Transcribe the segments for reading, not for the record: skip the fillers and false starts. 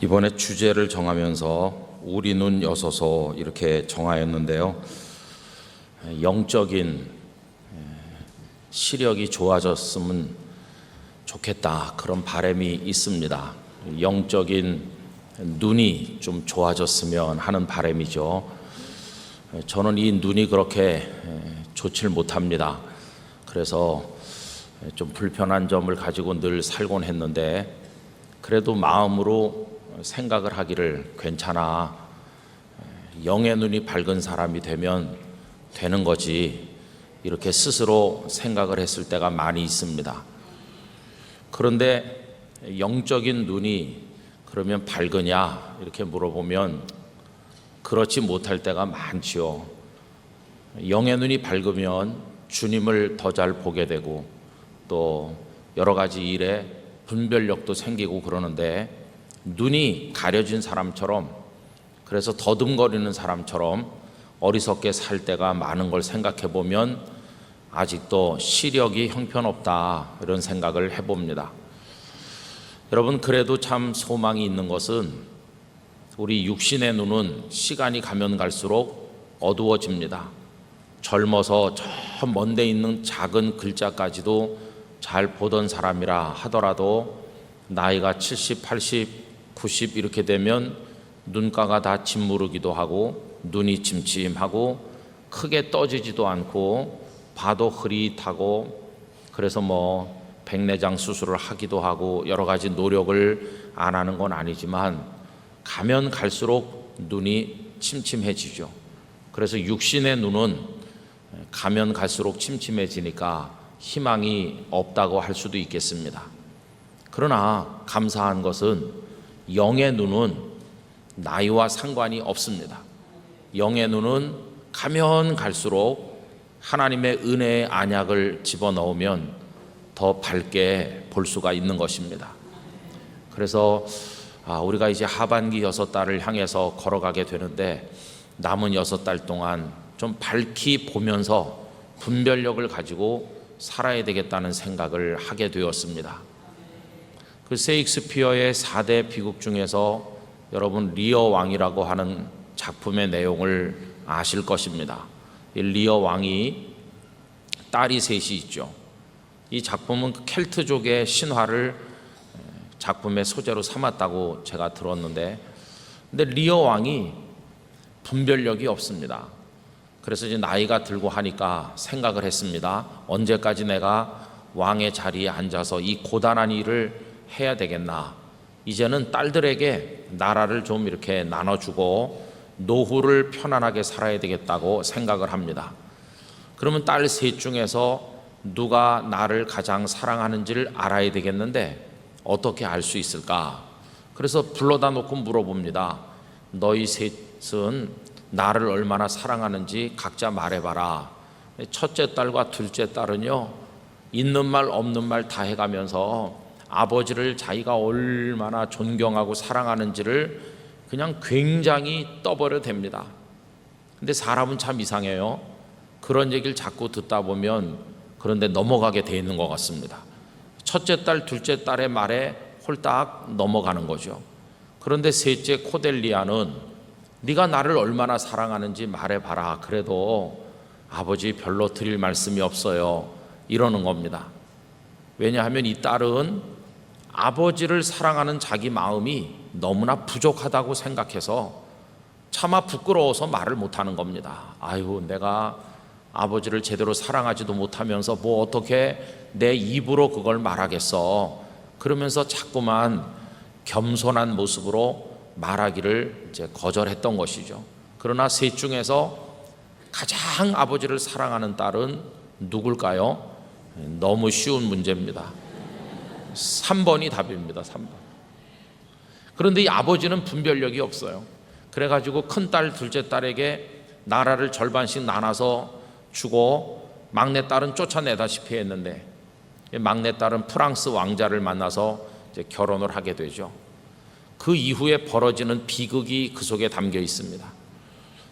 이번에 주제를 정하면서 우리 눈 여소서 이렇게 정하였는데요. 영적인 시력이 좋아졌으면 좋겠다, 그런 바람이 있습니다. 영적인 눈이 좀 좋아졌으면 하는 바람이죠. 저는 이 눈이 그렇게 좋질 못합니다. 그래서 좀 불편한 점을 가지고 늘 살곤 했는데, 그래도 마음으로 생각을 하기를 괜찮아, 영의 눈이 밝은 사람이 되면 되는 거지, 이렇게 스스로 생각을 했을 때가 많이 있습니다. 그런데 영적인 눈이 그러면 밝으냐 이렇게 물어보면 그렇지 못할 때가 많지요. 영의 눈이 밝으면 주님을 더 잘 보게 되고 또 여러 가지 일에 분별력도 생기고 그러는데, 눈이 가려진 사람처럼, 그래서 더듬거리는 사람처럼 어리석게 살 때가 많은 걸 생각해 보면 아직도 시력이 형편없다, 이런 생각을 해봅니다. 여러분, 그래도 참 소망이 있는 것은 우리 육신의 눈은 시간이 가면 갈수록 어두워집니다. 젊어서 저 먼 데 있는 작은 글자까지도 잘 보던 사람이라 하더라도 나이가 70, 80, 90 이렇게 되면 눈가가 다 짓무르기도 하고 눈이 침침하고 크게 떠지지도 않고 봐도 흐릿하고, 그래서 백내장 수술을 하기도 하고 여러 가지 노력을 안 하는 건 아니지만 가면 갈수록 눈이 침침해지죠. 그래서 육신의 눈은 가면 갈수록 침침해지니까 희망이 없다고 할 수도 있겠습니다. 그러나 감사한 것은 영의 눈은 나이와 상관이 없습니다. 영의 눈은 가면 갈수록 하나님의 은혜의 안약을 집어넣으면 더 밝게 볼 수가 있는 것입니다. 그래서 우리가 이제 하반기 6달을 향해서 걸어가게 되는데, 남은 6달 동안 좀 밝히 보면서 분별력을 가지고 살아야 되겠다는 생각을 하게 되었습니다. 그 셰익스피어의 4대 비극 중에서 여러분 리어 왕이라고 하는 작품의 내용을 아실 것입니다. 이 리어 왕이 딸이 셋이 있죠. 이 작품은 켈트족의 신화를 작품의 소재로 삼았다고 제가 들었는데, 근데 리어 왕이 분별력이 없습니다. 그래서 이제 나이가 들고 하니까 생각을 했습니다. 언제까지 내가 왕의 자리에 앉아서 이 고단한 일을 해야 되겠나. 이제는 딸들에게 나라를 좀 이렇게 나눠주고 노후를 편안하게 살아야 되겠다고 생각을 합니다. 그러면 딸 셋 중에서 누가 나를 가장 사랑하는지를 알아야 되겠는데 어떻게 알 수 있을까? 그래서 불러다 놓고 물어봅니다. 너희 셋은 나를 얼마나 사랑하는지 각자 말해봐라. 첫째 딸과 둘째 딸은요, 있는 말 없는 말 다 해가면서 아버지를 자기가 얼마나 존경하고 사랑하는지를 그냥 굉장히 떠버려 댑니다. 근데 사람은 참 이상해요. 그런 얘기를 자꾸 듣다 보면 그런데 넘어가게 돼 있는 것 같습니다. 첫째 딸, 둘째 딸의 말에 홀딱 넘어가는 거죠. 그런데 셋째 코델리아는 네가 나를 얼마나 사랑하는지 말해봐라. 그래도 아버지 별로 드릴 말씀이 없어요, 이러는 겁니다. 왜냐하면 이 딸은 아버지를 사랑하는 자기 마음이 너무나 부족하다고 생각해서 차마 부끄러워서 말을 못하는 겁니다. 아유, 내가 아버지를 제대로 사랑하지도 못하면서 어떻게 내 입으로 그걸 말하겠어. 그러면서 자꾸만 겸손한 모습으로 말하기를 이제 거절했던 것이죠. 그러나 셋 중에서 가장 아버지를 사랑하는 딸은 누굴까요? 너무 쉬운 문제입니다. 3번이 답입니다. 3번. 그런데 이 아버지는 분별력이 없어요. 그래가지고 큰딸, 둘째 딸에게 나라를 절반씩 나눠서 주고 막내딸은 쫓아내다시피 했는데, 막내딸은 프랑스 왕자를 만나서 이제 결혼을 하게 되죠. 그 이후에 벌어지는 비극이 그 속에 담겨 있습니다.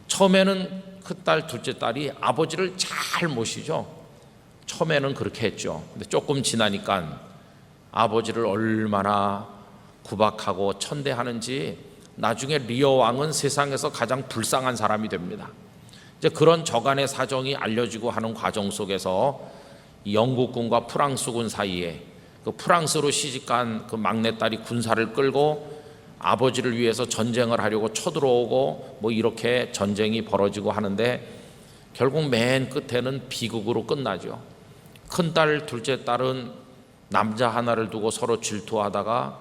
처음에는 큰딸, 둘째 딸이 아버지를 잘 모시죠. 처음에는 그렇게 했죠. 근데 조금 지나니까 아버지를 얼마나 구박하고 천대하는지 나중에 리어 왕은 세상에서 가장 불쌍한 사람이 됩니다. 이제 그런 저간의 사정이 알려지고 하는 과정 속에서 영국군과 프랑스군 사이에 그 프랑스로 시집간 그 막내딸이 군사를 끌고 아버지를 위해서 전쟁을 하려고 쳐들어오고 뭐 이렇게 전쟁이 벌어지고 하는데 결국 맨 끝에는 비극으로 끝나죠. 큰딸, 둘째 딸은 남자 하나를 두고 서로 질투하다가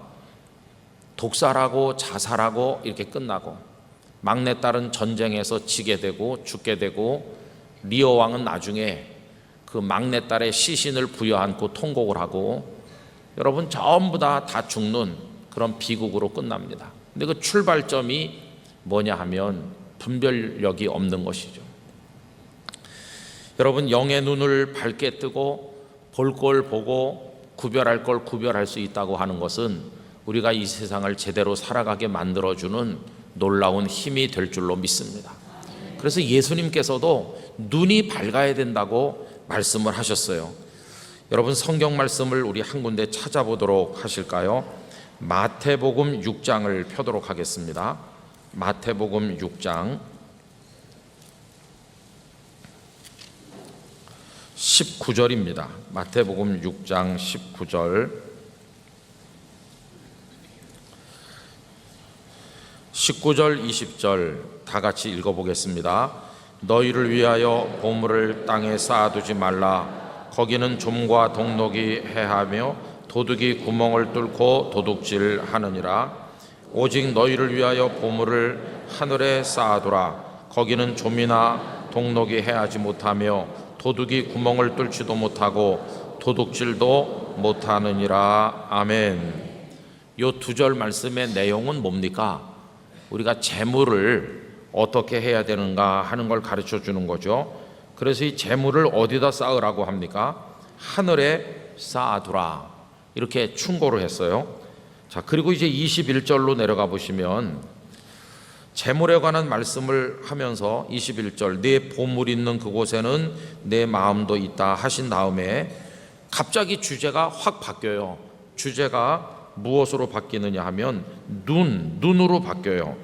독살하고 자살하고 이렇게 끝나고, 막내딸은 전쟁에서 지게 되고 죽게 되고, 리어 왕은 나중에 그 막내딸의 시신을 부여안고 통곡을 하고, 여러분 전부 다 죽는 그런 비극으로 끝납니다. 근데 그 출발점이 뭐냐 하면 분별력이 없는 것이죠. 여러분, 영의 눈을 밝게 뜨고 볼 걸 보고 구별할 걸 구별할 수 있다고 하는 것은 우리가 이 세상을 제대로 살아가게 만들어주는 놀라운 힘이 될 줄로 믿습니다. 그래서 예수님께서도 눈이 밝아야 된다고 말씀을 하셨어요. 여러분, 성경 말씀을 우리 한 군데 찾아보도록 하실까요? 마태복음 6장을 펴도록 하겠습니다. 마태복음 6장 19절입니다. 마태복음 6장 19절, 19절 20절 다 같이 읽어보겠습니다. 너희를 위하여 보물을 땅에 쌓아두지 말라. 거기는 좀과 동록이 해하며 도둑이 구멍을 뚫고 도둑질하느니라. 오직 너희를 위하여 보물을 하늘에 쌓아두라. 거기는 좀이나 동록이 해하지 못하며 도둑이 구멍을 뚫지도 못하고 도둑질도 못하느니라. 아멘. 이 두 절 말씀의 내용은 뭡니까? 우리가 재물을 어떻게 해야 되는가 하는 걸 가르쳐 주는 거죠. 그래서 이 재물을 어디다 쌓으라고 합니까? 하늘에 쌓아두라, 이렇게 충고를 했어요. 자, 그리고 이제 21절로 내려가 보시면 재물에 관한 말씀을 하면서 21절, 내 보물 있는 그곳에는 내 마음도 있다 하신 다음에 갑자기 주제가 확 바뀌어요. 주제가 무엇으로 바뀌느냐 하면 눈으로 바뀌어요.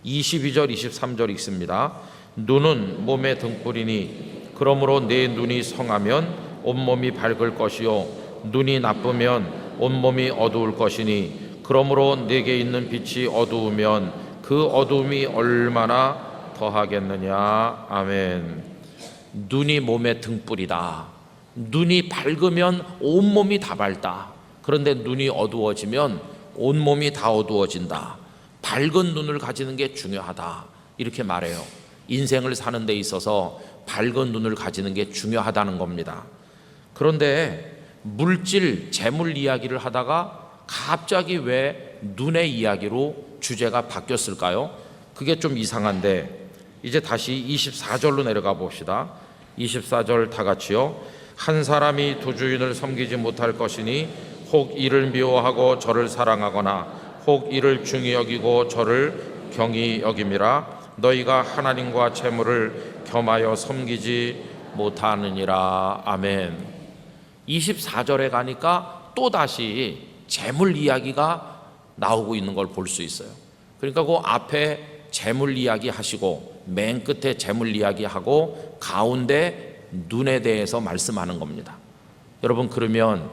22절 23절 읽습니다. 눈은 몸의 등불이니 그러므로 내 눈이 성하면 온몸이 밝을 것이요 눈이 나쁘면 온몸이 어두울 것이니 그러므로 내게 있는 빛이 어두우면 그 어두움이 얼마나 더하겠느냐. 아멘. 눈이 몸의 등불이다. 눈이 밝으면 온몸이 다 밝다. 그런데 눈이 어두워지면 온몸이 다 어두워진다. 밝은 눈을 가지는 게 중요하다, 이렇게 말해요. 인생을 사는 데 있어서 밝은 눈을 가지는 게 중요하다는 겁니다. 그런데 물질, 재물 이야기를 하다가 갑자기 왜 눈의 이야기로 주제가 바뀌었을까요? 그게 좀 이상한데, 이제 다시 24절로 내려가 봅시다. 24절 다 같이요. 한 사람이 두 주인을 섬기지 못할 것이니 혹 이를 미워하고 저를 사랑하거나 혹 이를 중히 여기고 저를 경히 여김이라. 너희가 하나님과 재물을 겸하여 섬기지 못하느니라. 아멘. 24절에 가니까 또다시 재물 이야기가 나오고 있는 걸 볼 수 있어요. 그러니까 그 앞에 재물 이야기 하시고 맨 끝에 재물 이야기 하고 가운데 눈에 대해서 말씀하는 겁니다. 여러분, 그러면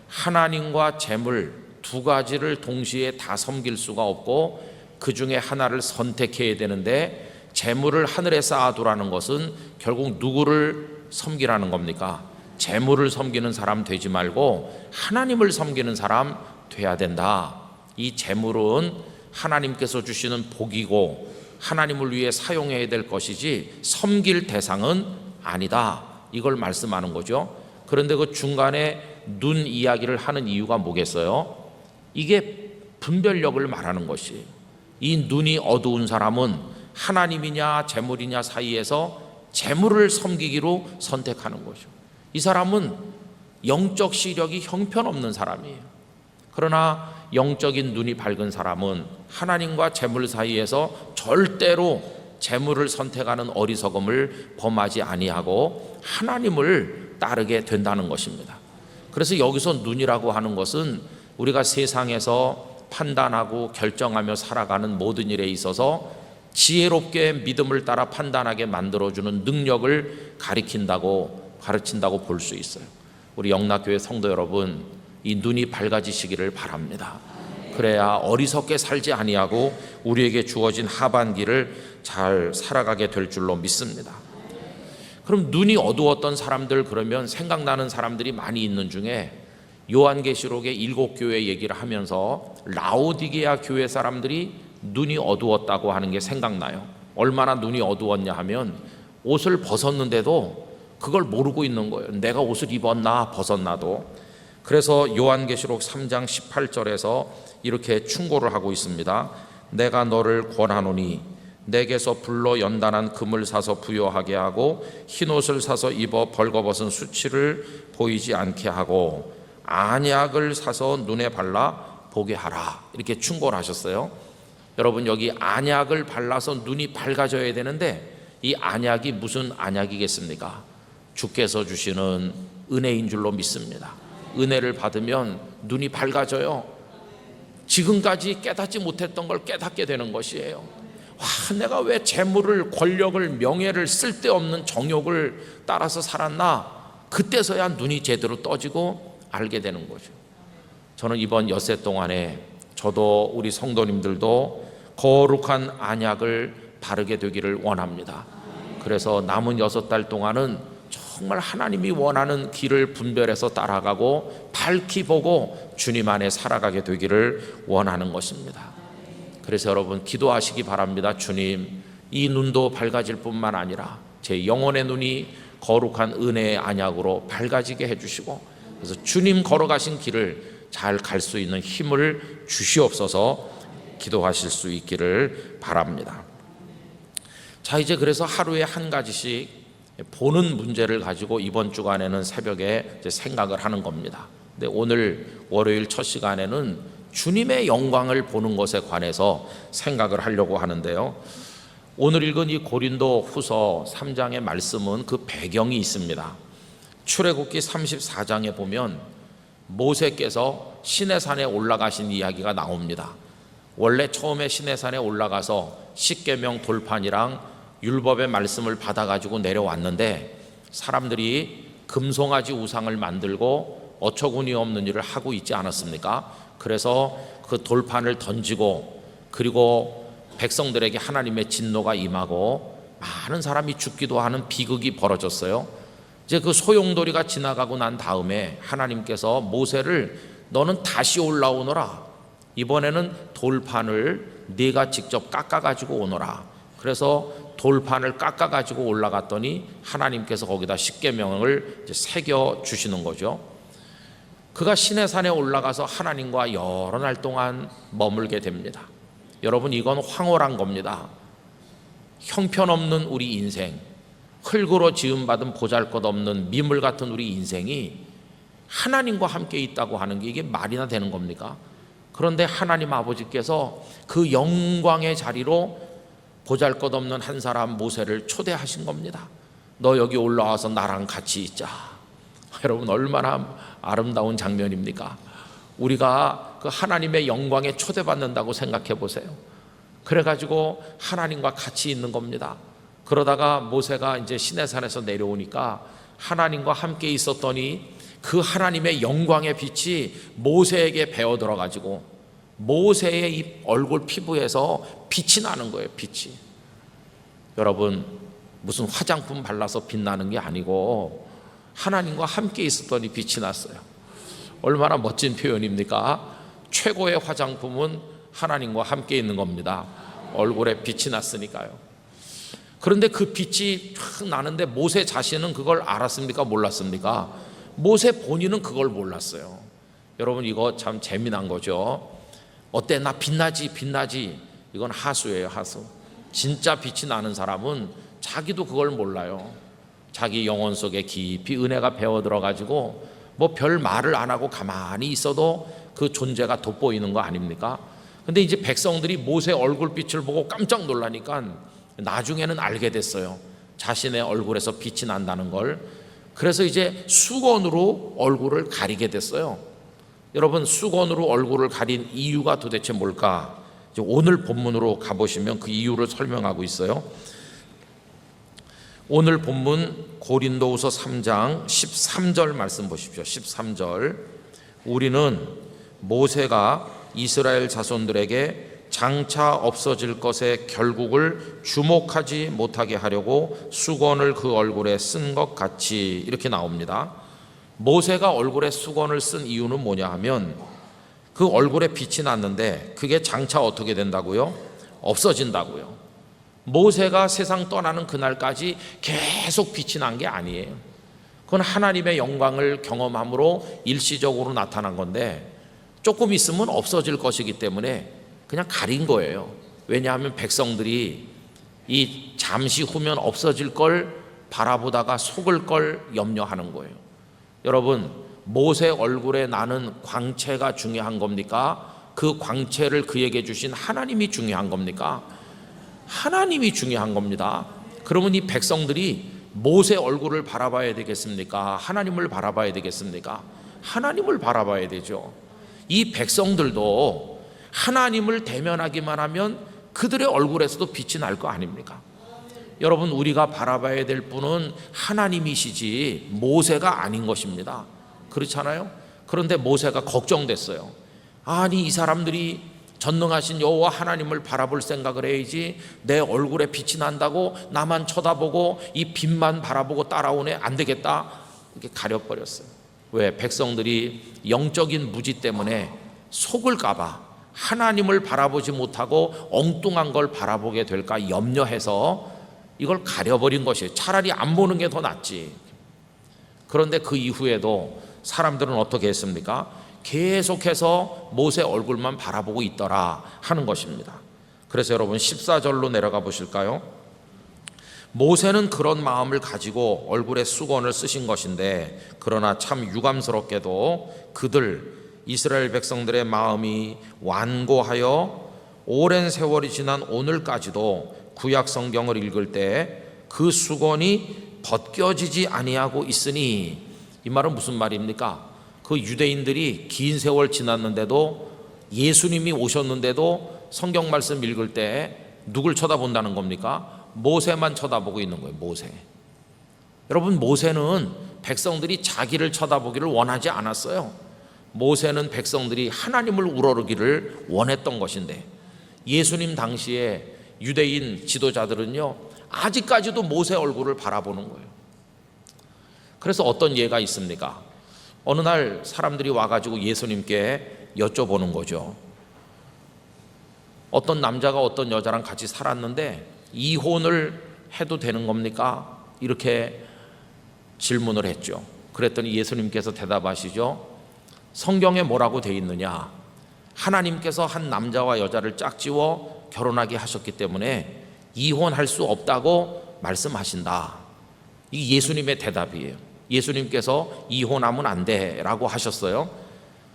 하나님과 재물 두 가지를 동시에 다 섬길 수가 없고 그 중에 하나를 선택해야 되는데, 재물을 하늘에 쌓아두라는 것은 결국 누구를 섬기라는 겁니까? 재물을 섬기는 사람 되지 말고 하나님을 섬기는 사람 돼야 된다. 이 재물은 하나님께서 주시는 복이고 하나님을 위해 사용해야 될 것이지 섬길 대상은 아니다, 이걸 말씀하는 거죠. 그런데 그 중간에 눈 이야기를 하는 이유가 뭐겠어요? 이게 분별력을 말하는 것이, 이 눈이 어두운 사람은 하나님이냐 재물이냐 사이에서 재물을 섬기기로 선택하는 거죠. 이 사람은 영적 시력이 형편없는 사람이에요. 그러나 영적인 눈이 밝은 사람은 하나님과 재물 사이에서 절대로 재물을 선택하는 어리석음을 범하지 아니하고 하나님을 따르게 된다는 것입니다. 그래서 여기서 눈이라고 하는 것은 우리가 세상에서 판단하고 결정하며 살아가는 모든 일에 있어서 지혜롭게 믿음을 따라 판단하게 만들어주는 능력을 가르친다고 볼 수 있어요. 우리 영락교회 성도 여러분, 이 눈이 밝아지시기를 바랍니다. 그래야 어리석게 살지 아니하고 우리에게 주어진 하반기를 잘 살아가게 될 줄로 믿습니다. 그럼 눈이 어두웠던 사람들, 그러면 생각나는 사람들이 많이 있는 중에 요한계시록의 7교회 얘기를 하면서 라오디게아 교회 사람들이 눈이 어두웠다고 하는 게 생각나요. 얼마나 눈이 어두웠냐 하면 옷을 벗었는데도 그걸 모르고 있는 거예요. 내가 옷을 입었나 벗었나도. 그래서 요한계시록 3장 18절에서 이렇게 충고를 하고 있습니다. 내가 너를 권하노니 내게서 불로 연단한 금을 사서 부요하게 하고 흰옷을 사서 입어 벌거벗은 수치를 보이지 않게 하고 안약을 사서 눈에 발라 보게 하라, 이렇게 충고를 하셨어요. 여러분, 여기 안약을 발라서 눈이 밝아져야 되는데 이 안약이 무슨 안약이겠습니까? 주께서 주시는 은혜인 줄로 믿습니다. 은혜를 받으면 눈이 밝아져요. 지금까지 깨닫지 못했던 걸 깨닫게 되는 것이에요. 내가 왜 재물을, 권력을, 명예를, 쓸데없는 정욕을 따라서 살았나? 그때서야 눈이 제대로 떠지고 알게 되는 거죠. 저는 이번 엿새 동안에 저도 우리 성도님들도 거룩한 안약을 바르게 되기를 원합니다. 그래서 남은 6달 동안은 정말 하나님이 원하는 길을 분별해서 따라가고 밝히 보고 주님 안에 살아가게 되기를 원하는 것입니다. 그래서 여러분, 기도하시기 바랍니다. 주님, 이 눈도 밝아질 뿐만 아니라 제 영혼의 눈이 거룩한 은혜의 안약으로 밝아지게 해주시고, 그래서 주님 걸어가신 길을 잘 갈 수 있는 힘을 주시옵소서. 기도하실 수 있기를 바랍니다. 자, 이제 그래서 하루에 한 가지씩 보는 문제를 가지고 이번 주간에는 새벽에 생각을 하는 겁니다. 근데 오늘 월요일 첫 시간에는 주님의 영광을 보는 것에 관해서 생각을 하려고 하는데요. 오늘 읽은 이 고린도 후서 3장의 말씀은 그 배경이 있습니다. 출애굽기 34장에 보면 모세께서 시내산에 올라가신 이야기가 나옵니다. 원래 처음에 시내산에 올라가서 십계명 돌판이랑 율법의 말씀을 받아가지고 내려왔는데 사람들이 금송아지 우상을 만들고 어처구니 없는 일을 하고 있지 않았습니까? 그래서 그 돌판을 던지고, 그리고 백성들에게 하나님의 진노가 임하고 많은 사람이 죽기도 하는 비극이 벌어졌어요. 이제 그 소용돌이가 지나가고 난 다음에 하나님께서 모세를 너는 다시 올라오너라. 이번에는 돌판을 네가 직접 깎아가지고 오너라. 그래서 돌판을 깎아가지고 올라갔더니 하나님께서 거기다 십계명을 새겨 주시는 거죠. 그가 시내산에 올라가서 하나님과 여러 날 동안 머물게 됩니다. 여러분, 이건 황홀한 겁니다. 형편없는 우리 인생, 흙으로 지음받은 보잘것없는 미물 같은 우리 인생이 하나님과 함께 있다고 하는 게 이게 말이나 되는 겁니까? 그런데 하나님 아버지께서 그 영광의 자리로 보잘것없는 한 사람 모세를 초대하신 겁니다. 너 여기 올라와서 나랑 같이 있자. 여러분, 얼마나 아름다운 장면입니까? 우리가 그 하나님의 영광에 초대받는다고 생각해 보세요. 그래가지고 하나님과 같이 있는 겁니다. 그러다가 모세가 이제 시내산에서 내려오니까 하나님과 함께 있었더니 그 하나님의 영광의 빛이 모세에게 배어 들어가지고 모세의 이 얼굴 피부에서 빛이 나는 거예요. 빛이. 여러분, 무슨 화장품 발라서 빛나는 게 아니고 하나님과 함께 있었더니 빛이 났어요. 얼마나 멋진 표현입니까? 최고의 화장품은 하나님과 함께 있는 겁니다. 얼굴에 빛이 났으니까요. 그런데 그 빛이 확 나는데 모세 자신은 그걸 알았습니까? 몰랐습니까? 모세 본인은 그걸 몰랐어요. 여러분, 이거 참 재미난 거죠. 어때? 나 빛나지? 이건 하수예요, 하수. 진짜 빛이 나는 사람은 자기도 그걸 몰라요. 자기 영혼 속에 깊이 은혜가 배어 들어가지고 뭐 별 말을 안 하고 가만히 있어도 그 존재가 돋보이는 거 아닙니까? 근데 이제 백성들이 모세 얼굴빛을 보고 깜짝 놀라니까 나중에는 알게 됐어요. 자신의 얼굴에서 빛이 난다는 걸. 그래서 이제 수건으로 얼굴을 가리게 됐어요. 여러분, 수건으로 얼굴을 가린 이유가 도대체 뭘까? 오늘 본문으로 가보시면 그 이유를 설명하고 있어요. 오늘 본문 고린도후서 3장 13절 말씀 보십시오. 13절. 우리는 모세가 이스라엘 자손들에게 장차 없어질 것의 결국을 주목하지 못하게 하려고 수건을 그 얼굴에 쓴 것 같이, 이렇게 나옵니다. 모세가 얼굴에 수건을 쓴 이유는 뭐냐 하면 그 얼굴에 빛이 났는데 그게 장차 어떻게 된다고요? 없어진다고요. 모세가 세상 떠나는 그날까지 계속 빛이 난 게 아니에요. 그건 하나님의 영광을 경험함으로 일시적으로 나타난 건데 조금 있으면 없어질 것이기 때문에 그냥 가린 거예요. 왜냐하면 백성들이 이 잠시 후면 없어질 걸 바라보다가 속을 걸 염려하는 거예요. 여러분, 모세 얼굴에 나는 광채가 중요한 겁니까? 그 광채를 그에게 주신 하나님이 중요한 겁니까? 하나님이 중요한 겁니다. 그러면 이 백성들이 모세 얼굴을 바라봐야 되겠습니까? 하나님을 바라봐야 되겠습니까? 하나님을 바라봐야 되죠. 이 백성들도 하나님을 대면하기만 하면 그들의 얼굴에서도 빛이 날 거 아닙니까? 여러분, 우리가 바라봐야 될 분은 하나님이시지 모세가 아닌 것입니다. 그렇잖아요? 그런데 모세가 걱정됐어요. 아니, 이 사람들이 전능하신 여호와 하나님을 바라볼 생각을 해야지 내 얼굴에 빛이 난다고 나만 쳐다보고 이 빛만 바라보고 따라오네, 안 되겠다, 이렇게 가려버렸어요. 왜? 백성들이 영적인 무지 때문에 속을까 봐, 하나님을 바라보지 못하고 엉뚱한 걸 바라보게 될까 염려해서 이걸 가려버린 것이에요. 차라리 안 보는 게 더 낫지. 그런데 그 이후에도 사람들은 어떻게 했습니까? 계속해서 모세 얼굴만 바라보고 있더라 하는 것입니다. 그래서 여러분 14절로 내려가 보실까요? 모세는 그런 마음을 가지고 얼굴에 수건을 쓰신 것인데, 그러나 참 유감스럽게도 그들 이스라엘 백성들의 마음이 완고하여 오랜 세월이 지난 오늘까지도 구약 성경을 읽을 때 그 수건이 벗겨지지 아니하고 있으니, 이 말은 무슨 말입니까? 그 유대인들이 긴 세월 지났는데도, 예수님이 오셨는데도 성경 말씀 읽을 때 누굴 쳐다본다는 겁니까? 모세만 쳐다보고 있는 거예요. 모세. 여러분, 모세는 백성들이 자기를 쳐다보기를 원하지 않았어요. 모세는 백성들이 하나님을 우러르기를 원했던 것인데, 예수님 당시에 유대인 지도자들은요 아직까지도 모세 얼굴을 바라보는 거예요. 그래서 어떤 예가 있습니까? 어느 날 사람들이 와가지고 예수님께 여쭤보는 거죠. 어떤 남자가 어떤 여자랑 같이 살았는데 이혼을 해도 되는 겁니까? 이렇게 질문을 했죠. 그랬더니 예수님께서 대답하시죠. 성경에 뭐라고 돼 있느냐? 하나님께서 한 남자와 여자를 짝지어 결혼하게 하셨기 때문에 이혼할 수 없다고 말씀하신다. 이 예수님의 대답이에요. 예수님께서 이혼하면 안 돼라고 하셨어요.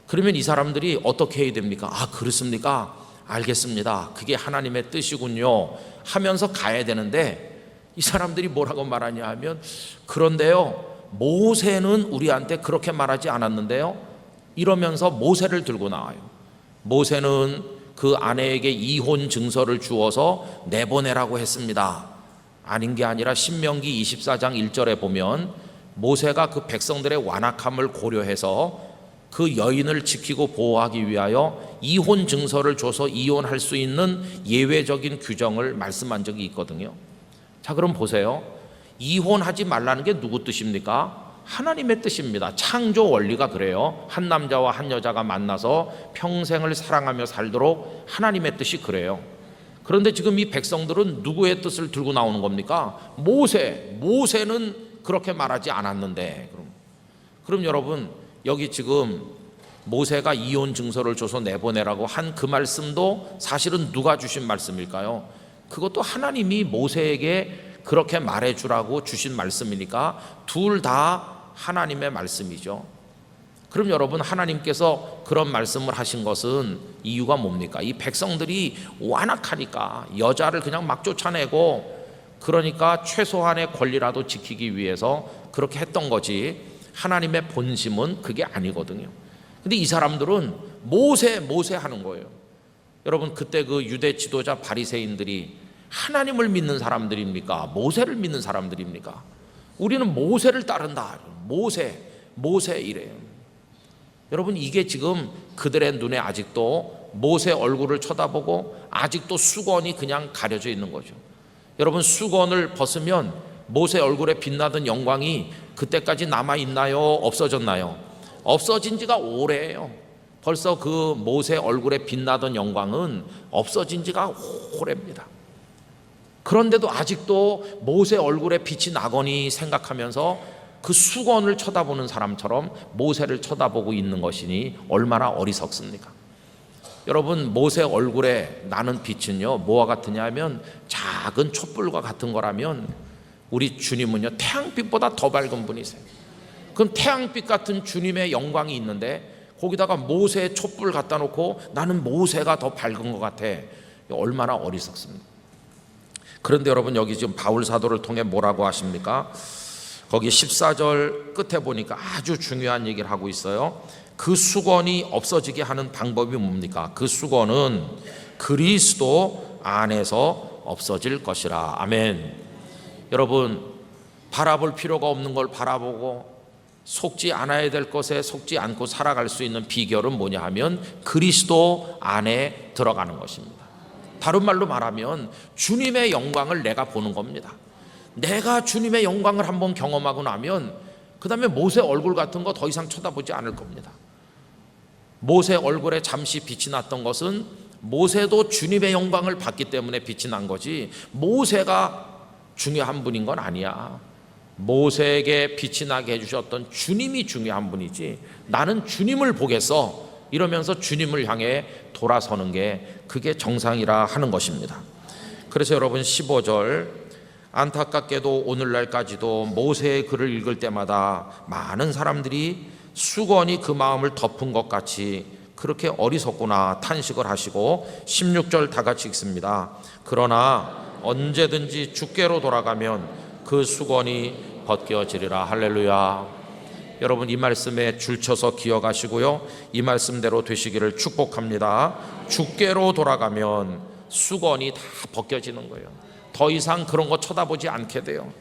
그러면 이 사람들이 어떻게 해야 됩니까? 아, 그렇습니까? 알겠습니다. 그게 하나님의 뜻이군요 하면서 가야 되는데, 이 사람들이 뭐라고 말하냐 하면, 그런데요 모세는 우리한테 그렇게 말하지 않았는데요, 이러면서 모세를 들고 나와요. 모세는 그 아내에게 이혼 증서를 주어서 내보내라고 했습니다. 아닌 게 아니라 신명기 24장 1절에 보면 모세가 그 백성들의 완악함을 고려해서 그 여인을 지키고 보호하기 위하여 이혼 증서를 줘서 이혼할 수 있는 예외적인 규정을 말씀한 적이 있거든요. 자, 그럼 보세요. 이혼하지 말라는 게 누구 뜻입니까? 하나님의 뜻입니다. 창조 원리가 그래요. 한 남자와 한 여자가 만나서 평생을 사랑하며 살도록 하나님의 뜻이 그래요. 그런데 지금 이 백성들은 누구의 뜻을 들고 나오는 겁니까? 모세는 그렇게 말하지 않았는데. 그럼 여러분, 여기 지금 모세가 이혼 증서를 줘서 내보내라고 한 그 말씀도 사실은 누가 주신 말씀일까요? 그것도 하나님이 모세에게 그렇게 말해주라고 주신 말씀이니까 둘 다 하나님의 말씀이죠. 그럼 여러분, 하나님께서 그런 말씀을 하신 것은 이유가 뭡니까? 이 백성들이 완악하니까 여자를 그냥 막 쫓아내고, 그러니까 최소한의 권리라도 지키기 위해서 그렇게 했던 거지, 하나님의 본심은 그게 아니거든요. 근데 이 사람들은 모세 하는 거예요. 여러분, 그때 그 유대 지도자 바리새인들이 하나님을 믿는 사람들입니까? 모세를 믿는 사람들입니까? 우리는 모세를 따른다. 모세 이래요. 여러분, 이게 지금 그들의 눈에 아직도 모세 얼굴을 쳐다보고 아직도 수건이 그냥 가려져 있는 거죠. 여러분, 수건을 벗으면 모세 얼굴에 빛나던 영광이 그때까지 남아있나요? 없어졌나요? 없어진 지가 오래예요. 벌써 그 모세 얼굴에 빛나던 영광은 없어진 지가 오래입니다. 그런데도 아직도 모세 얼굴에 빛이 나거니 생각하면서 그 수건을 쳐다보는 사람처럼 모세를 쳐다보고 있는 것이니 얼마나 어리석습니까? 여러분, 모세 얼굴에 나는 빛은요, 뭐와 같으냐 하면 작은 촛불과 같은 거라면 우리 주님은요, 태양빛보다 더 밝은 분이세요. 그럼 태양빛 같은 주님의 영광이 있는데 거기다가 모세의 촛불 갖다 놓고 나는 모세가 더 밝은 것 같아. 얼마나 어리석습니까? 그런데 여러분, 여기 지금 바울 사도를 통해 뭐라고 하십니까? 거기 14절 끝에 보니까 아주 중요한 얘기를 하고 있어요. 그 수건이 없어지게 하는 방법이 뭡니까? 그 수건은 그리스도 안에서 없어질 것이라. 아멘. 여러분, 바라볼 필요가 없는 걸 바라보고 속지 않아야 될 것에 속지 않고 살아갈 수 있는 비결은 뭐냐 하면 그리스도 안에 들어가는 것입니다. 다른 말로 말하면 주님의 영광을 내가 보는 겁니다. 내가 주님의 영광을 한번 경험하고 나면 그 다음에 모세 얼굴 같은 거 더 이상 쳐다보지 않을 겁니다. 모세 얼굴에 잠시 빛이 났던 것은 모세도 주님의 영광을 봤기 때문에 빛이 난 거지 모세가 중요한 분인 건 아니야. 모세에게 빛이 나게 해주셨던 주님이 중요한 분이지 나는 주님을 보겠어 이러면서 주님을 향해 돌아서는 게 그게 정상이라 하는 것입니다. 그래서 여러분, 15절, 안타깝게도 오늘날까지도 모세의 글을 읽을 때마다 많은 사람들이 수건이 그 마음을 덮은 것 같이 그렇게 어리석구나 탄식을 하시고 16절 다 같이 읽습니다. 그러나 언제든지 주께로 돌아가면 그 수건이 벗겨지리라. 할렐루야. 여러분, 이 말씀에 줄쳐서 기억하시고요, 이 말씀대로 되시기를 축복합니다. 주께로 돌아가면 수건이 다 벗겨지는 거예요. 더 이상 그런 거 쳐다보지 않게 돼요.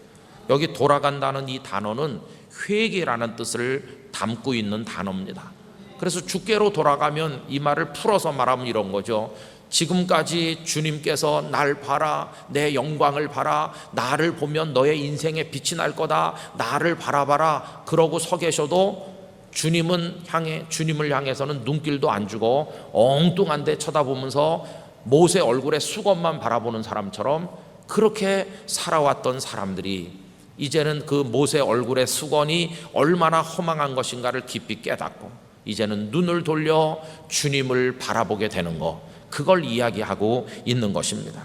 여기 돌아간다는 이 단어는 회개라는 뜻을 담고 있는 단어입니다. 그래서 주께로 돌아가면 이 말을 풀어서 말하면 이런 거죠. 지금까지 주님께서 날 봐라, 내 영광을 봐라, 나를 보면 너의 인생에 빛이 날 거다, 나를 바라봐라 그러고 서 계셔도 주님을 향해서는 눈길도 안 주고 엉뚱한 데 쳐다보면서 모세 얼굴에 수건만 바라보는 사람처럼 그렇게 살아왔던 사람들이 이제는 그 모세 얼굴의 수건이 얼마나 허망한 것인가를 깊이 깨닫고 이제는 눈을 돌려 주님을 바라보게 되는 것, 그걸 이야기하고 있는 것입니다.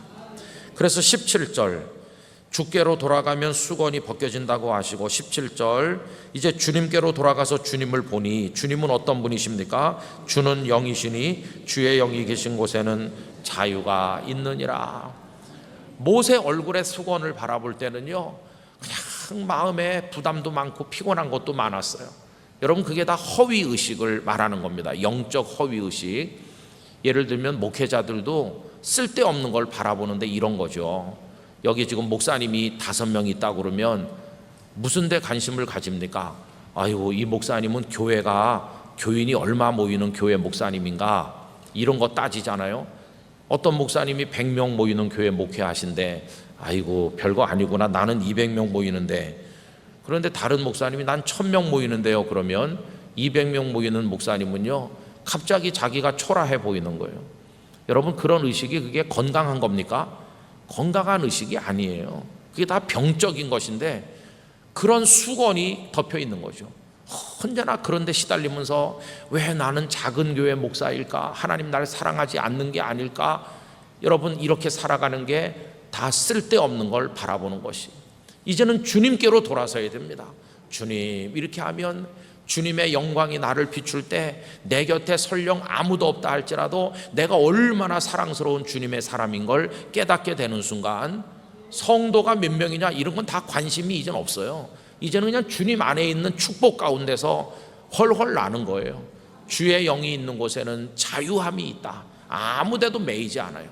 그래서 17절, 주께로 돌아가면 수건이 벗겨진다고 하시고 17절, 이제 주님께로 돌아가서 주님을 보니 주님은 어떤 분이십니까? 주는 영이시니 주의 영이 계신 곳에는 자유가 있느니라. 모세 얼굴의 수건을 바라볼 때는요, 그냥 마음에 부담도 많고 피곤한 것도 많았어요. 여러분, 그게 다 허위의식을 말하는 겁니다. 영적 허위의식. 예를 들면 목회자들도 쓸데없는 걸 바라보는데 이런 거죠. 여기 지금 목사님이 5명 있다고 그러면 무슨 데 관심을 가집니까? 아이고, 이 목사님은 교인이 얼마 모이는 교회 목사님인가, 이런 거 따지잖아요. 어떤 목사님이 100명 모이는 교회 목회하신데 아이고, 별거 아니구나, 나는 200명 모이는데. 그런데 다른 목사님이 난 1000명 모이는데요 그러면 200명 모이는 목사님은요 갑자기 자기가 초라해 보이는 거예요. 여러분, 그런 의식이 그게 건강한 겁니까? 건강한 의식이 아니에요. 그게 다 병적인 것인데 그런 수건이 덮여 있는 거죠. 언제나 그런 데 시달리면서 왜 나는 작은 교회 목사일까? 하나님 날 사랑하지 않는 게 아닐까? 여러분, 이렇게 살아가는 게 다 쓸데없는 걸 바라보는 것이, 이제는 주님께로 돌아서야 됩니다. 주님, 이렇게 하면 주님의 영광이 나를 비출 때 내 곁에 설령 아무도 없다 할지라도 내가 얼마나 사랑스러운 주님의 사람인 걸 깨닫게 되는 순간 성도가 몇 명이냐 이런 건 다 관심이 이제는 없어요. 이제는 그냥 주님 안에 있는 축복 가운데서 헐헐 나는 거예요. 주의 영이 있는 곳에는 자유함이 있다. 아무데도 매이지 않아요.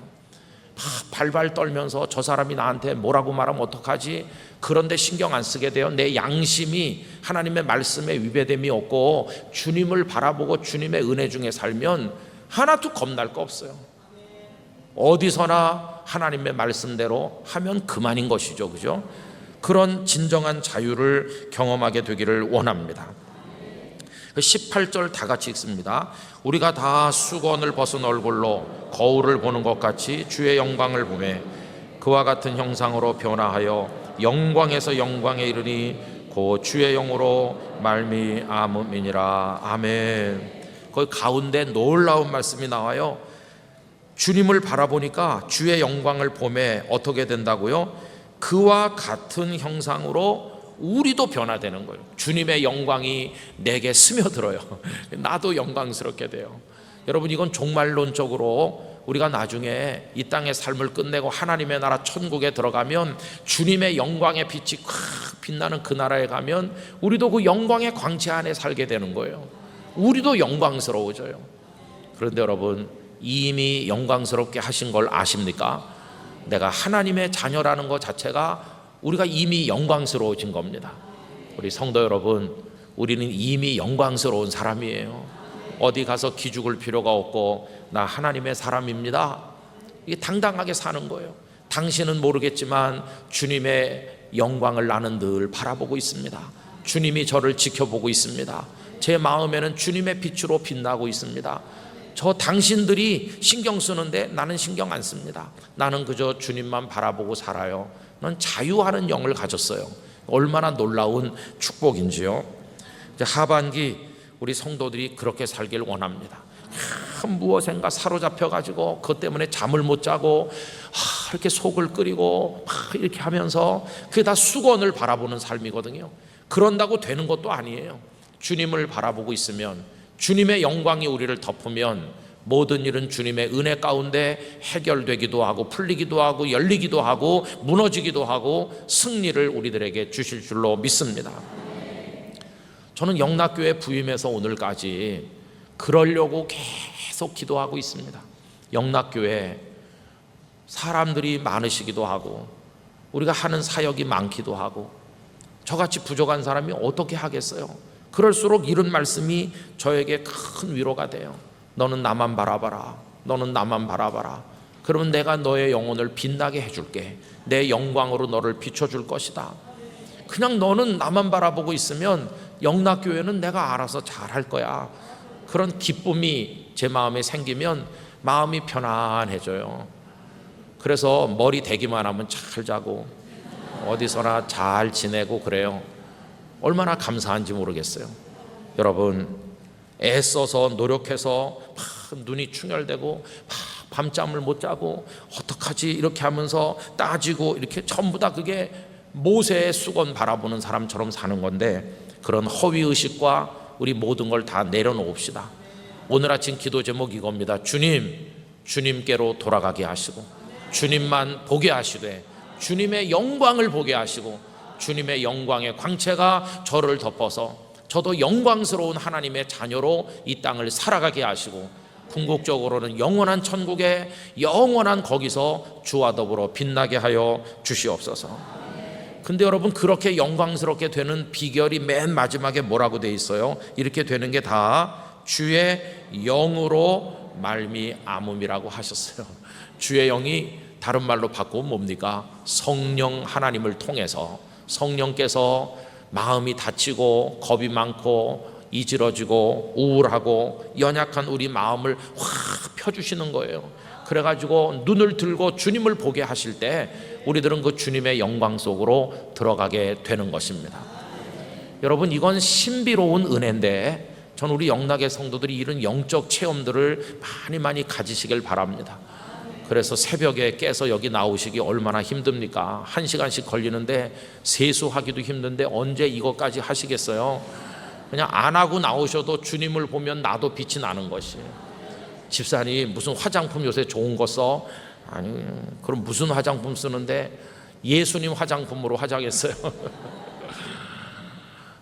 막 발발 떨면서 저 사람이 나한테 뭐라고 말하면 어떡하지? 그런데 신경 안 쓰게 돼요. 내 양심이 하나님의 말씀에 위배됨이 없고 주님을 바라보고 주님의 은혜 중에 살면 하나도 겁날 거 없어요. 어디서나 하나님의 말씀대로 하면 그만인 것이죠. 그죠? 그런 진정한 자유를 경험하게 되기를 원합니다. 18절 다 같이 읽습니다. 우리가 다 수건을 벗은 얼굴로 거울을 보는 것 같이 주의 영광을 보매 그와 같은 형상으로 변화하여 영광에서 영광에 이르니 곧 주의 영으로 말미암음이니라. 아멘. 거기 가운데 놀라운 말씀이 나와요. 주님을 바라보니까 주의 영광을 보매 어떻게 된다고요? 그와 같은 형상으로 우리도 변화되는 거예요. 주님의 영광이 내게 스며들어요. 나도 영광스럽게 돼요. 여러분, 이건 종말론적으로 우리가 나중에 이 땅의 삶을 끝내고 하나님의 나라 천국에 들어가면 주님의 영광의 빛이 확 빛나는 그 나라에 가면 우리도 그 영광의 광채 안에 살게 되는 거예요. 우리도 영광스러워져요. 그런데 여러분, 이미 영광스럽게 하신 걸 아십니까? 내가 하나님의 자녀라는 것 자체가 우리가 이미 영광스러워진 겁니다. 우리 성도 여러분, 우리는 이미 영광스러운 사람이에요. 어디 가서 기죽을 필요가 없고 나 하나님의 사람입니다. 이게 당당하게 사는 거예요. 당신은 모르겠지만 주님의 영광을 나는 늘 바라보고 있습니다. 주님이 저를 지켜보고 있습니다. 제 마음에는 주님의 빛으로 빛나고 있습니다. 저 당신들이 신경 쓰는데 나는 신경 안 씁니다. 나는 그저 주님만 바라보고 살아요. 난 자유하는 영을 가졌어요. 얼마나 놀라운 축복인지요. 이제 하반기 우리 성도들이 그렇게 살길 원합니다. 무엇인가 사로잡혀가지고 그것 때문에 잠을 못 자고 이렇게 속을 끓이고 이렇게 하면서 그게 다 수건을 바라보는 삶이거든요. 그런다고 되는 것도 아니에요. 주님을 바라보고 있으면, 주님의 영광이 우리를 덮으면 모든 일은 주님의 은혜 가운데 해결되기도 하고 풀리기도 하고 열리기도 하고 무너지기도 하고 승리를 우리들에게 주실 줄로 믿습니다. 저는 영락교회 부임해서 오늘까지 그러려고 계속 기도하고 있습니다. 영락교회 사람들이 많으시기도 하고 우리가 하는 사역이 많기도 하고 저같이 부족한 사람이 어떻게 하겠어요? 그럴수록 이런 말씀이 저에게 큰 위로가 돼요. 너는 나만 바라봐라. 너는 나만 바라봐라. 그러면 내가 너의 영혼을 빛나게 해줄게. 내 영광으로 너를 비춰줄 것이다. 그냥 너는 나만 바라보고 있으면 영락교회는 내가 알아서 잘할 거야. 그런 기쁨이 제 마음에 생기면 마음이 편안해져요. 그래서 머리 대기만 하면 잘 자고 어디서나 잘 지내고 그래요. 얼마나 감사한지 모르겠어요. 여러분, 애써서 노력해서 막 눈이 충혈되고 막 밤잠을 못 자고 어떡하지 이렇게 하면서 따지고 이렇게 전부 다 그게 모세의 수건 바라보는 사람처럼 사는 건데, 그런 허위의식과 우리 모든 걸 다 내려놓읍시다. 오늘 아침 기도 제목 이겁니다. 주님께로 돌아가게 하시고 주님만 보게 하시되 주님의 영광을 보게 하시고 주님의 영광의 광채가 저를 덮어서 저도 영광스러운 하나님의 자녀로 이 땅을 살아가게 하시고 궁극적으로는 영원한 천국에 영원한 거기서 주와 더불어 빛나게 하여 주시옵소서. 근데 여러분, 그렇게 영광스럽게 되는 비결이 맨 마지막에 뭐라고 돼 있어요? 이렇게 되는 게 다 주의 영으로 말미암음이라고 하셨어요. 주의 영이 다른 말로 바꾸면 뭡니까? 성령 하나님을 통해서 성령께서 마음이 다치고 겁이 많고 이지러지고 우울하고 연약한 우리 마음을 확 펴주시는 거예요. 그래가지고 눈을 들고 주님을 보게 하실 때 우리들은 그 주님의 영광 속으로 들어가게 되는 것입니다. 여러분, 이건 신비로운 은혜인데 전 우리 영락의 성도들이 이런 영적 체험들을 많이 가지시길 바랍니다. 그래서 새벽에 깨서 여기 나오시기 얼마나 힘듭니까? 1시간씩 걸리는데 세수하기도 힘든데 언제 이것까지 하시겠어요? 그냥 안 하고 나오셔도 주님을 보면 나도 빛이 나는 것이에요. 집사님 무슨 화장품 요새 좋은 거 써? 아니, 그럼 무슨 화장품 쓰는데? 예수님 화장품으로 화장했어요.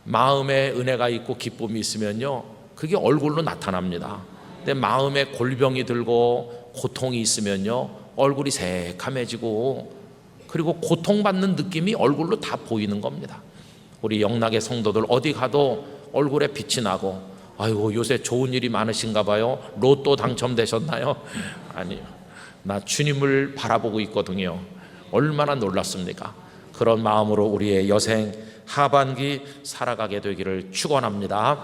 마음에 은혜가 있고 기쁨이 있으면요, 그게 얼굴로 나타납니다. 근데 마음에 골병이 들고 고통이 있으면요, 얼굴이 새카매지고, 그리고 고통받는 느낌이 얼굴로 다 보이는 겁니다. 우리 영락의 성도들 어디 가도 얼굴에 빛이 나고, 아이고 요새 좋은 일이 많으신가 봐요. 로또 당첨되셨나요? 아니요, 나 주님을 바라보고 있거든요. 얼마나 놀랐습니까? 그런 마음으로 우리의 여생 하반기 살아가게 되기를 축원합니다.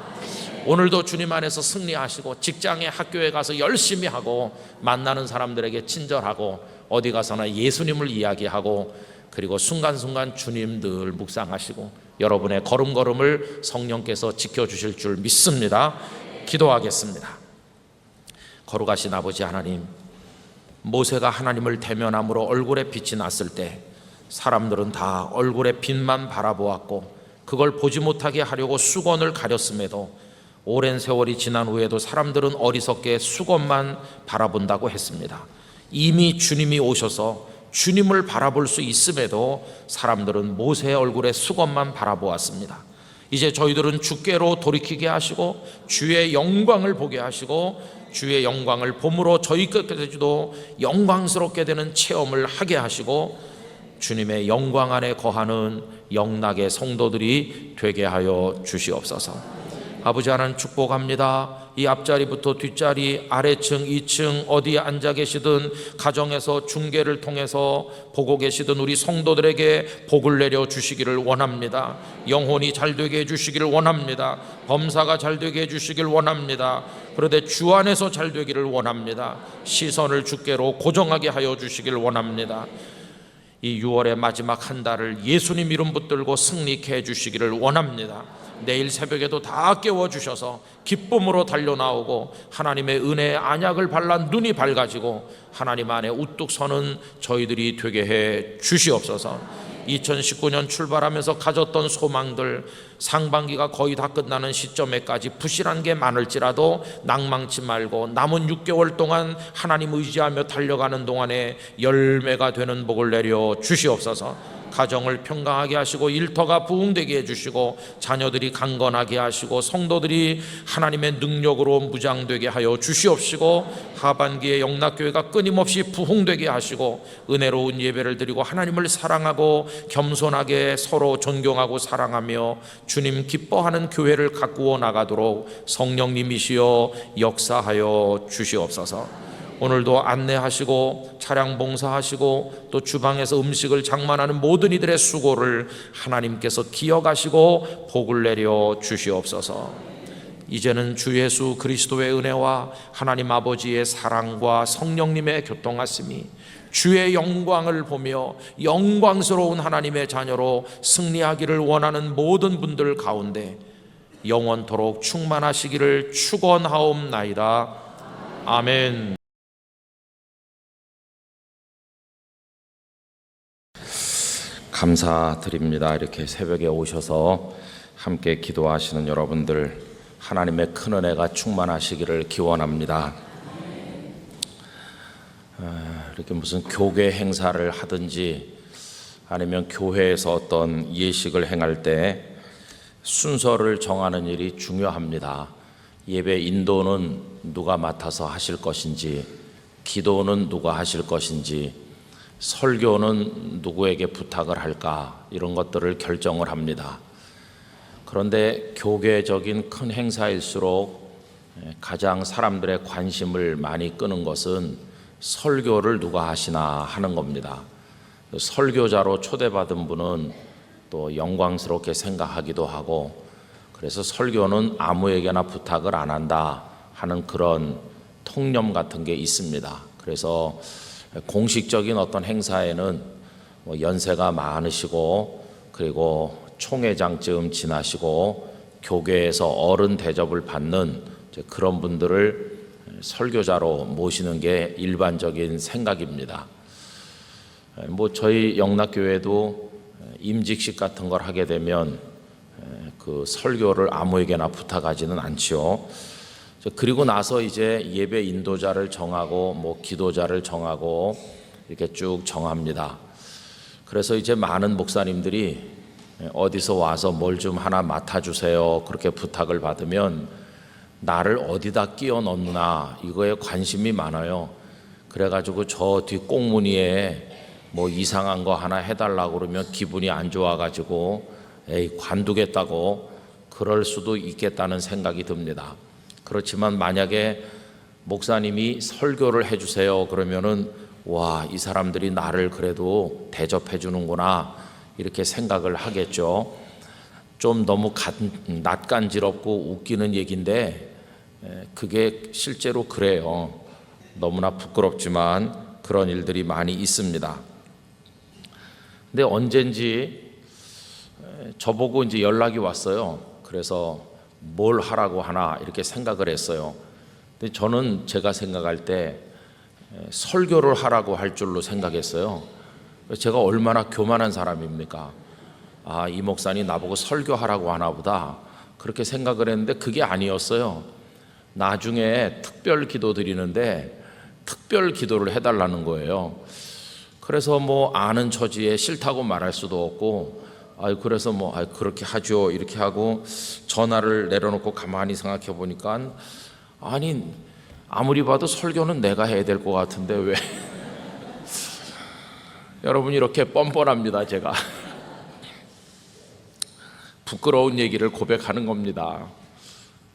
오늘도 주님 안에서 승리하시고, 직장에 학교에 가서 열심히 하고, 만나는 사람들에게 친절하고, 어디 가서나 예수님을 이야기하고, 그리고 순간순간 주님 늘 묵상하시고, 여러분의 걸음걸음을 성령께서 지켜주실 줄 믿습니다. 기도하겠습니다. 거룩하신 아버지 하나님, 모세가 하나님을 대면함으로 얼굴에 빛이 났을 때 사람들은 다 얼굴에 빛만 바라보았고, 그걸 보지 못하게 하려고 수건을 가렸음에도 오랜 세월이 지난 후에도 사람들은 어리석게 수건만 바라본다고 했습니다. 이미 주님이 오셔서 주님을 바라볼 수 있음에도 사람들은 모세의 얼굴에 수건만 바라보았습니다. 이제 저희들은 주께로 돌이키게 하시고, 주의 영광을 보게 하시고, 주의 영광을 봄으로 저희 끝까지도 영광스럽게 되는 체험을 하게 하시고, 주님의 영광 안에 거하는 영락의 성도들이 되게 하여 주시옵소서. 아버지 하나님 축복합니다. 이 앞자리부터 뒷자리, 아래층, 2층 어디에 앉아 계시든, 가정에서 중계를 통해서 보고 계시든 우리 성도들에게 복을 내려 주시기를 원합니다. 영혼이 잘되게 해주시기를 원합니다. 범사가 잘되게 해주시기를 원합니다. 그런데 주 안에서 잘되기를 원합니다. 시선을 주께로 고정하게 하여 주시기를 원합니다. 이 6월의 마지막 한 달을 예수님 이름 붙들고 승리케 해주시기를 원합니다. 내일 새벽에도 다 깨워주셔서 기쁨으로 달려나오고, 하나님의 은혜의 안약을 발라 눈이 밝아지고 하나님 안에 우뚝 서는 저희들이 되게 해 주시옵소서. 2019년 출발하면서 가졌던 소망들, 상반기가 거의 다 끝나는 시점에까지 부실한 게 많을지라도 낭망치 말고 남은 6개월 동안 하나님 의지하며 달려가는 동안에 열매가 되는 복을 내려 주시옵소서. 가정을 평강하게 하시고, 일터가 부흥되게 해주시고, 자녀들이 강건하게 하시고, 성도들이 하나님의 능력으로 무장되게 하여 주시옵시고, 하반기에 영락교회가 끊임없이 부흥되게 하시고, 은혜로운 예배를 드리고 하나님을 사랑하고 겸손하게 서로 존경하고 사랑하며 주님 기뻐하는 교회를 가꾸어 나가도록 성령님이시여 역사하여 주시옵소서. 오늘도 안내하시고 차량 봉사하시고 또 주방에서 음식을 장만하는 모든 이들의 수고를 하나님께서 기억하시고 복을 내려 주시옵소서. 이제는 주 예수 그리스도의 은혜와 하나님 아버지의 사랑과 성령님의 교통하심이, 주의 영광을 보며 영광스러운 하나님의 자녀로 승리하기를 원하는 모든 분들 가운데 영원토록 충만하시기를 축원하옵나이다. 아멘. 감사드립니다. 이렇게 새벽에 오셔서 함께 기도하시는 여러분들, 하나님의 큰 은혜가 충만하시기를 기원합니다. 이렇게 무슨 교계 행사를 하든지 아니면 교회에서 어떤 예식을 행할 때 순서를 정하는 일이 중요합니다. 예배 인도는 누가 맡아서 하실 것인지, 기도는 누가 하실 것인지, 설교는 누구에게 부탁을 할까, 이런 것들을 결정을 합니다. 그런데 교계적인 큰 행사일수록 가장 사람들의 관심을 많이 끄는 것은 설교를 누가 하시나 하는 겁니다. 설교자로 초대받은 분은 또 영광스럽게 생각하기도 하고, 그래서 설교는 아무에게나 부탁을 안 한다 하는 그런 통념 같은 게 있습니다. 그래서 공식적인 어떤 행사에는 연세가 많으시고, 그리고 총회장쯤 지나시고 교계에서 어른 대접을 받는 그런 분들을 설교자로 모시는 게 일반적인 생각입니다. 저희 영락교회도 임직식 같은 걸 하게 되면 그 설교를 아무에게나 부탁하지는 않지요. 그리고 나서 이제 예배 인도자를 정하고 기도자를 정하고 이렇게 쭉 정합니다. 그래서 이제 많은 목사님들이 어디서 와서 뭘 좀 하나 맡아주세요 그렇게 부탁을 받으면 나를 어디다 끼워 넣나 이거에 관심이 많아요. 그래가지고 저 뒤 꽁무니에 뭐 이상한 거 하나 해달라고 그러면 기분이 안 좋아가지고 에이 관두겠다고 그럴 수도 있겠다는 생각이 듭니다. 그렇지만 만약에 목사님이 설교를 해주세요 그러면은 와, 이 사람들이 나를 그래도 대접해 주는구나 이렇게 생각을 하겠죠. 좀 너무 낯간지럽고 웃기는 얘기인데 그게 실제로 그래요. 너무나 부끄럽지만 그런 일들이 많이 있습니다. 근데 언젠지 저보고 이제 연락이 왔어요. 그래서 뭘 하라고 하나 이렇게 생각을 했어요. 근데 저는 제가 생각할 때 설교를 하라고 할 줄로 생각했어요. 제가 얼마나 교만한 사람입니까? 아, 이 목사님 나보고 설교하라고 하나 보다 그렇게 생각을 했는데 그게 아니었어요. 나중에 특별 기도 드리는데 특별 기도를 해달라는 거예요. 그래서 뭐 아는 처지에 싫다고 말할 수도 없고 그래서 뭐 그렇게 하죠 이렇게 하고 전화를 내려놓고 가만히 생각해 보니까 아니 아무리 봐도 설교는 내가 해야 될 것 같은데 왜 여러분 이렇게 뻔뻔합니다. 제가 부끄러운 얘기를 고백하는 겁니다.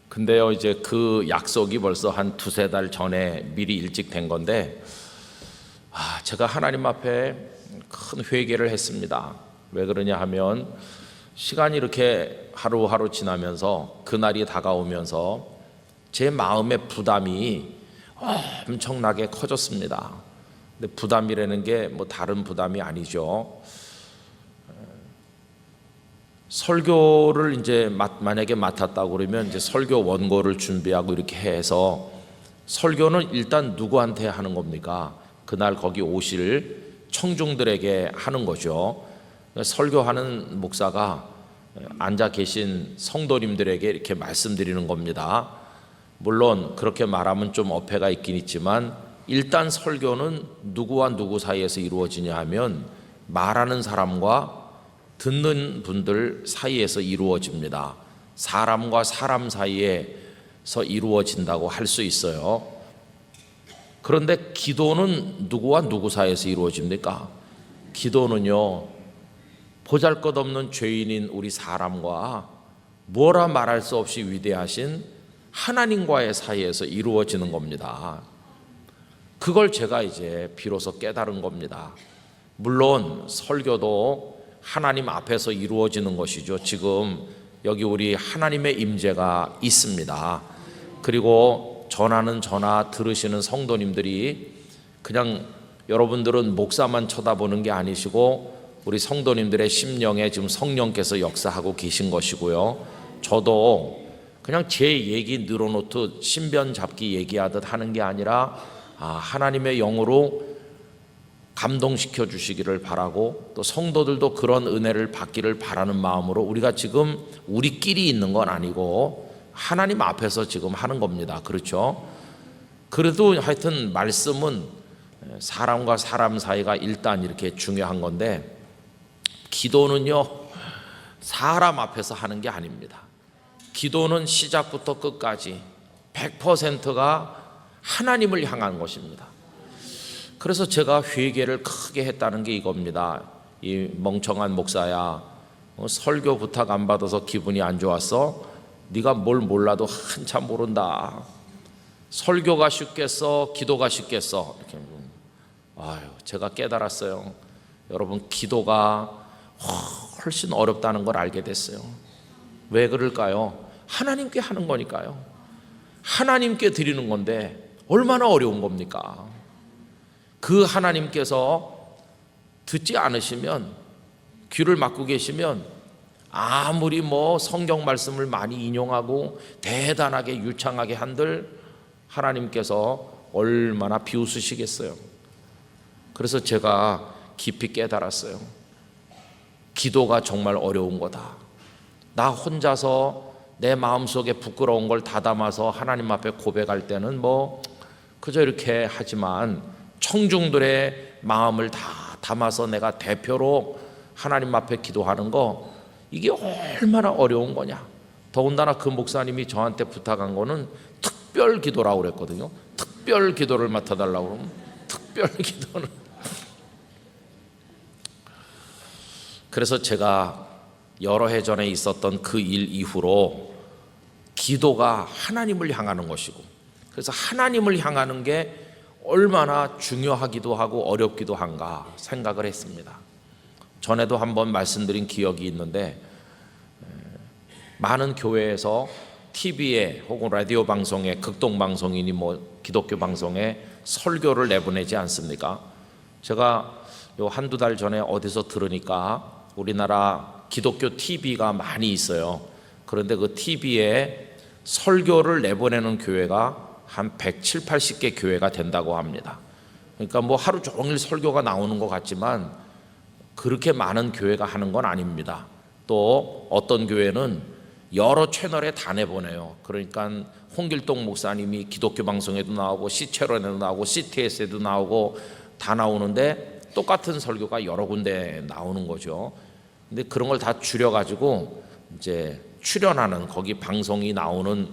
근데요 이제 그 약속이 벌써 한 두세 달 전에 미리 일찍 된 건데 제가 하나님 앞에 큰 회개를 했습니다. 왜 그러냐 하면 시간이 이렇게 하루하루 지나면서 그날이 다가오면서 제 마음의 부담이 엄청나게 커졌습니다. 근데 부담이라는 게 뭐 다른 부담이 아니죠. 설교를 이제 만약에 맡았다고 그러면 이제 설교 원고를 준비하고 이렇게 해서 설교는 일단 누구한테 하는 겁니까? 그날 거기 오실 청중들에게 하는 거죠. 설교하는 목사가 앉아 계신 성도님들에게 이렇게 말씀드리는 겁니다. 물론 그렇게 말하면 좀 어폐가 있긴 있지만 일단 설교는 누구와 누구 사이에서 이루어지냐 하면 말하는 사람과 듣는 분들 사이에서 이루어집니다. 사람과 사람 사이에서 이루어진다고 할 수 있어요. 그런데 기도는 누구와 누구 사이에서 이루어집니까? 기도는요 보잘것없는 죄인인 우리 사람과 뭐라 말할 수 없이 위대하신 하나님과의 사이에서 이루어지는 겁니다. 그걸 제가 이제 비로소 깨달은 겁니다. 물론 설교도 하나님 앞에서 이루어지는 것이죠. 지금 여기 우리 하나님의 임재가 있습니다. 그리고 전하는 전하 들으시는 성도님들이 그냥 여러분들은 목사만 쳐다보는 게 아니시고 우리 성도님들의 심령에 지금 성령께서 역사하고 계신 것이고요. 저도 그냥 제 얘기 늘어놓듯 신변 잡기 얘기하듯 하는 게 아니라 하나님의 영으로 감동시켜 주시기를 바라고 또 성도들도 그런 은혜를 받기를 바라는 마음으로 우리가 지금 우리끼리 있는 건 아니고 하나님 앞에서 지금 하는 겁니다. 그렇죠? 그래도 하여튼 말씀은 사람과 사람 사이가 일단 이렇게 중요한 건데 기도는요 사람 앞에서 하는 게 아닙니다. 기도는 시작부터 끝까지 100%가 하나님을 향한 것입니다. 그래서 제가 회개를 크게 했다는 게 이겁니다. 이 멍청한 목사야, 설교 부탁 안 받아서 기분이 안 좋았어? 네가 뭘 몰라도 한참 모른다. 설교가 쉽겠어? 기도가 쉽겠어? 이렇게. 제가 깨달았어요. 여러분 기도가 훨씬 어렵다는 걸 알게 됐어요. 왜 그럴까요? 하나님께 하는 거니까요. 하나님께 드리는 건데 얼마나 어려운 겁니까? 그 하나님께서 듣지 않으시면 귀를 막고 계시면 아무리 뭐 성경 말씀을 많이 인용하고 대단하게 유창하게 한들 하나님께서 얼마나 비웃으시겠어요. 그래서 제가 깊이 깨달았어요. 기도가 정말 어려운 거다. 나 혼자서 내 마음속에 부끄러운 걸 다 담아서 하나님 앞에 고백할 때는 뭐 그저 이렇게 하지만 청중들의 마음을 다 담아서 내가 대표로 하나님 앞에 기도하는 거 이게 얼마나 어려운 거냐. 더군다나 그 목사님이 저한테 부탁한 거는 특별 기도라고 그랬거든요. 특별 기도를 맡아달라고 그러면 특별 기도는 그래서 제가 여러 해 전에 있었던 그 일 이후로 기도가 하나님을 향하는 것이고, 그래서 하나님을 향하는 게 얼마나 중요하기도 하고 어렵기도 한가 생각을 했습니다. 전에도 한번 말씀드린 기억이 있는데, 많은 교회에서 TV에 혹은 라디오 방송에, 극동 방송이니 뭐 기독교 방송에 설교를 내보내지 않습니까? 제가 요 한두 달 전에 어디서 들으니까 우리나라 기독교 TV가 많이 있어요. 그런데 그 TV에 설교를 내보내는 교회가 한 170, 80개 교회가 된다고 합니다. 그러니까 뭐 하루 종일 설교가 나오는 것 같지만 그렇게 많은 교회가 하는 건 아닙니다. 또 어떤 교회는 여러 채널에 다 내보내요. 그러니까 홍길동 목사님이 기독교 방송에도 나오고 시체론에도 나오고 CTS에도 나오고 다 나오는데 똑같은 설교가 여러 군데 나오는 거죠. 근데 그런 걸 다 줄여가지고 이제 출연하는 거기 방송이 나오는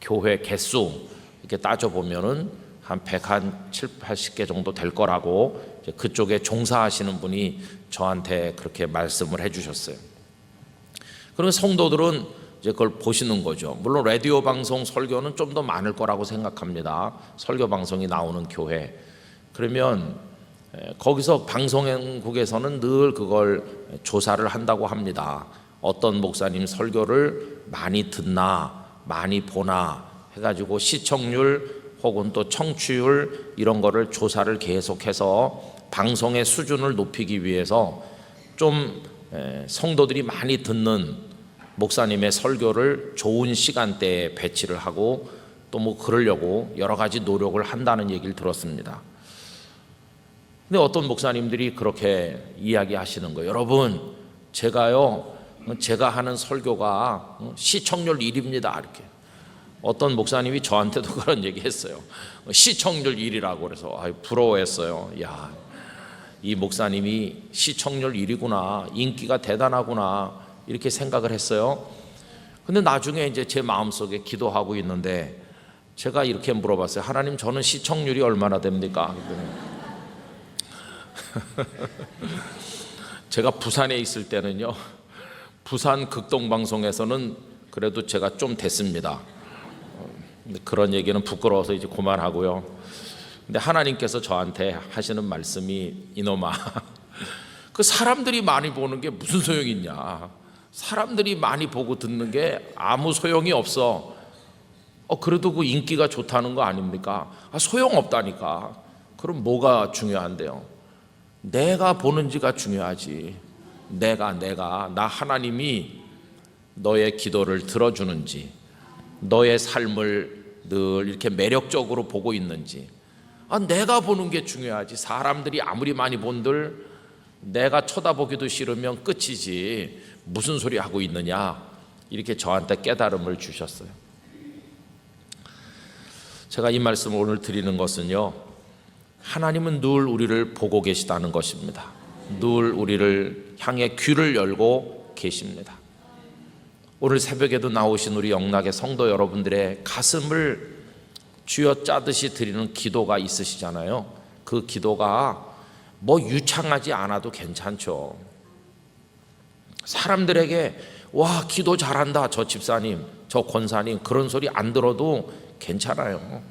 교회 개수 이렇게 따져보면은 한 170, 80개 정도 될 거라고 이제 그쪽에 종사하시는 분이 저한테 그렇게 말씀을 해주셨어요. 그러면 성도들은 이제 그걸 보시는 거죠. 물론 라디오 방송 설교는 좀 더 많을 거라고 생각합니다. 설교 방송이 나오는 교회. 그러면 거기서 방송국에서는 늘 그걸 조사를 한다고 합니다. 어떤 목사님 설교를 많이 듣나 많이 보나 해가지고 시청률 혹은 또 청취율 이런 거를 조사를 계속해서 방송의 수준을 높이기 위해서 좀 성도들이 많이 듣는 목사님의 설교를 좋은 시간대에 배치를 하고 또 뭐 그러려고 여러 가지 노력을 한다는 얘기를 들었습니다. 근데 어떤 목사님들이 그렇게 이야기하시는 거예요. 여러분, 제가 하는 설교가 시청률 1위입니다. 이렇게. 어떤 목사님이 저한테도 그런 얘기했어요. 시청률 1위라고 그래서 부러워했어요. 야, 이 목사님이 시청률 1위구나, 인기가 대단하구나 이렇게 생각을 했어요. 근데 나중에 이제 제 마음속에 기도하고 있는데 제가 이렇게 물어봤어요. 하나님, 저는 시청률이 얼마나 됩니까? 제가 부산에 있을 때는요, 부산 극동방송에서는 그래도 제가 좀 됐습니다. 그런 얘기는 부끄러워서 이제 그만하고요. 근데 하나님께서 저한테 하시는 말씀이, 이놈아, 그 사람들이 많이 보는 게 무슨 소용이 있냐? 사람들이 많이 보고 듣는 게 아무 소용이 없어. 그래도 그 인기가 좋다는 거 아닙니까? 소용없다니까. 그럼 뭐가 중요한데요? 내가 보는지가 중요하지. 나 하나님이 너의 기도를 들어주는지, 너의 삶을 늘 이렇게 매력적으로 보고 있는지, 내가 보는 게 중요하지. 사람들이 아무리 많이 본들 내가 쳐다보기도 싫으면 끝이지 무슨 소리 하고 있느냐, 이렇게 저한테 깨달음을 주셨어요. 제가 이 말씀을 오늘 드리는 것은요, 하나님은 늘 우리를 보고 계시다는 것입니다. 늘 우리를 향해 귀를 열고 계십니다. 오늘 새벽에도 나오신 우리 영락의 성도 여러분들의 가슴을 쥐어짜듯이 드리는 기도가 있으시잖아요. 그 기도가 뭐 유창하지 않아도 괜찮죠. 사람들에게 와, 기도 잘한다, 저 집사님, 저 권사님, 그런 소리 안 들어도 괜찮아요.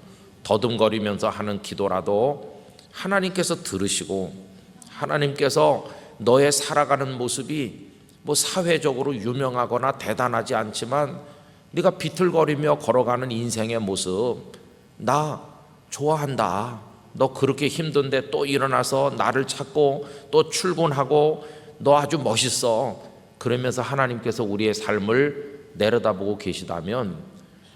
더듬거리면서 하는 기도라도 하나님께서 들으시고, 하나님께서 너의 살아가는 모습이 뭐 사회적으로 유명하거나 대단하지 않지만 네가 비틀거리며 걸어가는 인생의 모습, 나 좋아한다. 너 그렇게 힘든데 또 일어나서 나를 찾고 또 출근하고 너 아주 멋있어. 그러면서 하나님께서 우리의 삶을 내려다보고 계시다면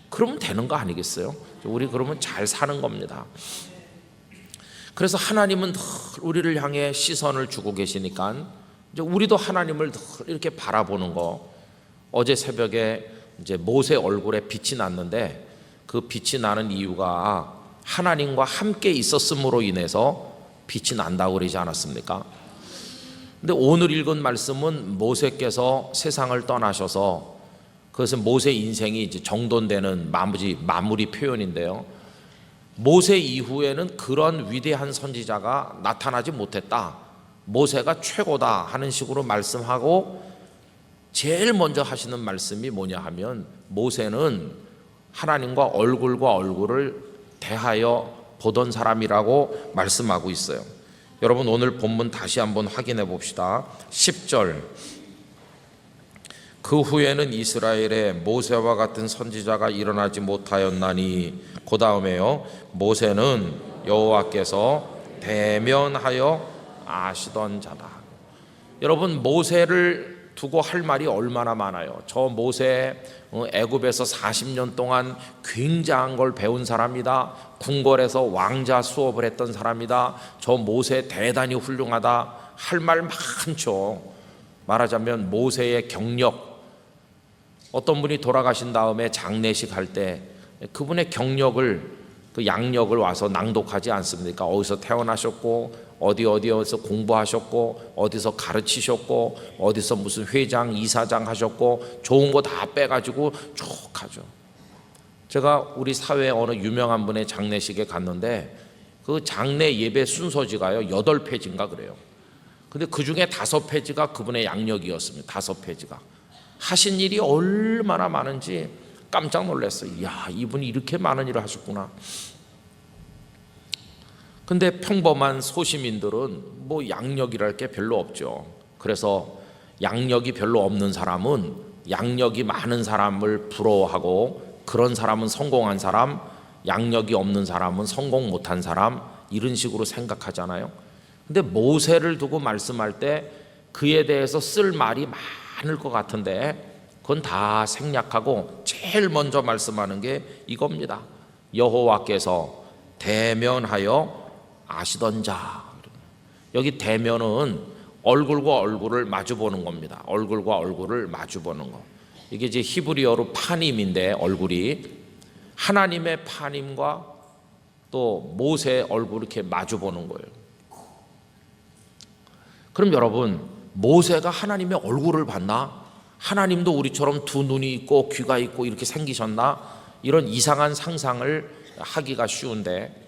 그러면 되는 거 아니겠어요? 우리 그러면 잘 사는 겁니다. 그래서 하나님은 늘 우리를 향해 시선을 주고 계시니까 이제 우리도 하나님을 늘 이렇게 바라보는 거. 어제 새벽에 이제 모세 얼굴에 빛이 났는데 그 빛이 나는 이유가 하나님과 함께 있었음으로 인해서 빛이 난다고 그러지 않았습니까? 근데 오늘 읽은 말씀은 모세께서 세상을 떠나셔서 그것은 모세 인생이 이제 정돈되는 마무리 표현인데요. 모세 이후에는 그런 위대한 선지자가 나타나지 못했다. 모세가 최고다 하는 식으로 말씀하고 제일 먼저 하시는 말씀이 뭐냐 하면 모세는 하나님과 얼굴과 얼굴을 대하여 보던 사람이라고 말씀하고 있어요. 여러분 오늘 본문 다시 한번 확인해 봅시다. 10절 그 후에는 이스라엘에 모세와 같은 선지자가 일어나지 못하였나니 그 다음에요 모세는 여호와께서 대면하여 아시던 자다. 여러분 모세를 두고 할 말이 얼마나 많아요. 저 모세 애굽에서 40년 동안 굉장한 걸 배운 사람이다. 궁궐에서 왕자 수업을 했던 사람이다. 저 모세 대단히 훌륭하다. 할 말 많죠. 말하자면 모세의 경력, 어떤 분이 돌아가신 다음에 장례식 할 때 그분의 경력을 그 양력을 와서 낭독하지 않습니까? 어디서 태어나셨고 어디서 공부하셨고 어디서 가르치셨고 어디서 무슨 회장 이사장 하셨고 좋은 거 다 빼가지고 쭉 하죠. 제가 우리 사회에 어느 유명한 분의 장례식에 갔는데 그 장례 예배 순서지가요 8페이지인가 그래요. 근데 그 중에 5페이지가 그분의 양력이었습니다. 5페이지가 하신 일이 얼마나 많은지 깜짝 놀랐어요. 이야, 이분이 이렇게 많은 일을 하셨구나. 근데 평범한 소시민들은 뭐 양력이랄 게 별로 없죠. 그래서 양력이 별로 없는 사람은 양력이 많은 사람을 부러워하고 그런 사람은 성공한 사람, 양력이 없는 사람은 성공 못한 사람, 이런 식으로 생각하잖아요. 근데 모세를 두고 말씀할 때 그에 대해서 쓸 말이 많을 것 같은데 그건 다 생략하고 제일 먼저 말씀하는 게 이겁니다. 여호와께서 대면하여 아시던 자. 여기 대면은 얼굴과 얼굴을 마주 보는 겁니다. 얼굴과 얼굴을 마주 보는 거. 이게 이제 히브리어로 파님인데 얼굴이 하나님의 파님과 또 모세의 얼굴 이렇게 마주 보는 거예요. 그럼 여러분 모세가 하나님의 얼굴을 봤나? 하나님도 우리처럼 두 눈이 있고 귀가 있고 이렇게 생기셨나? 이런 이상한 상상을 하기가 쉬운데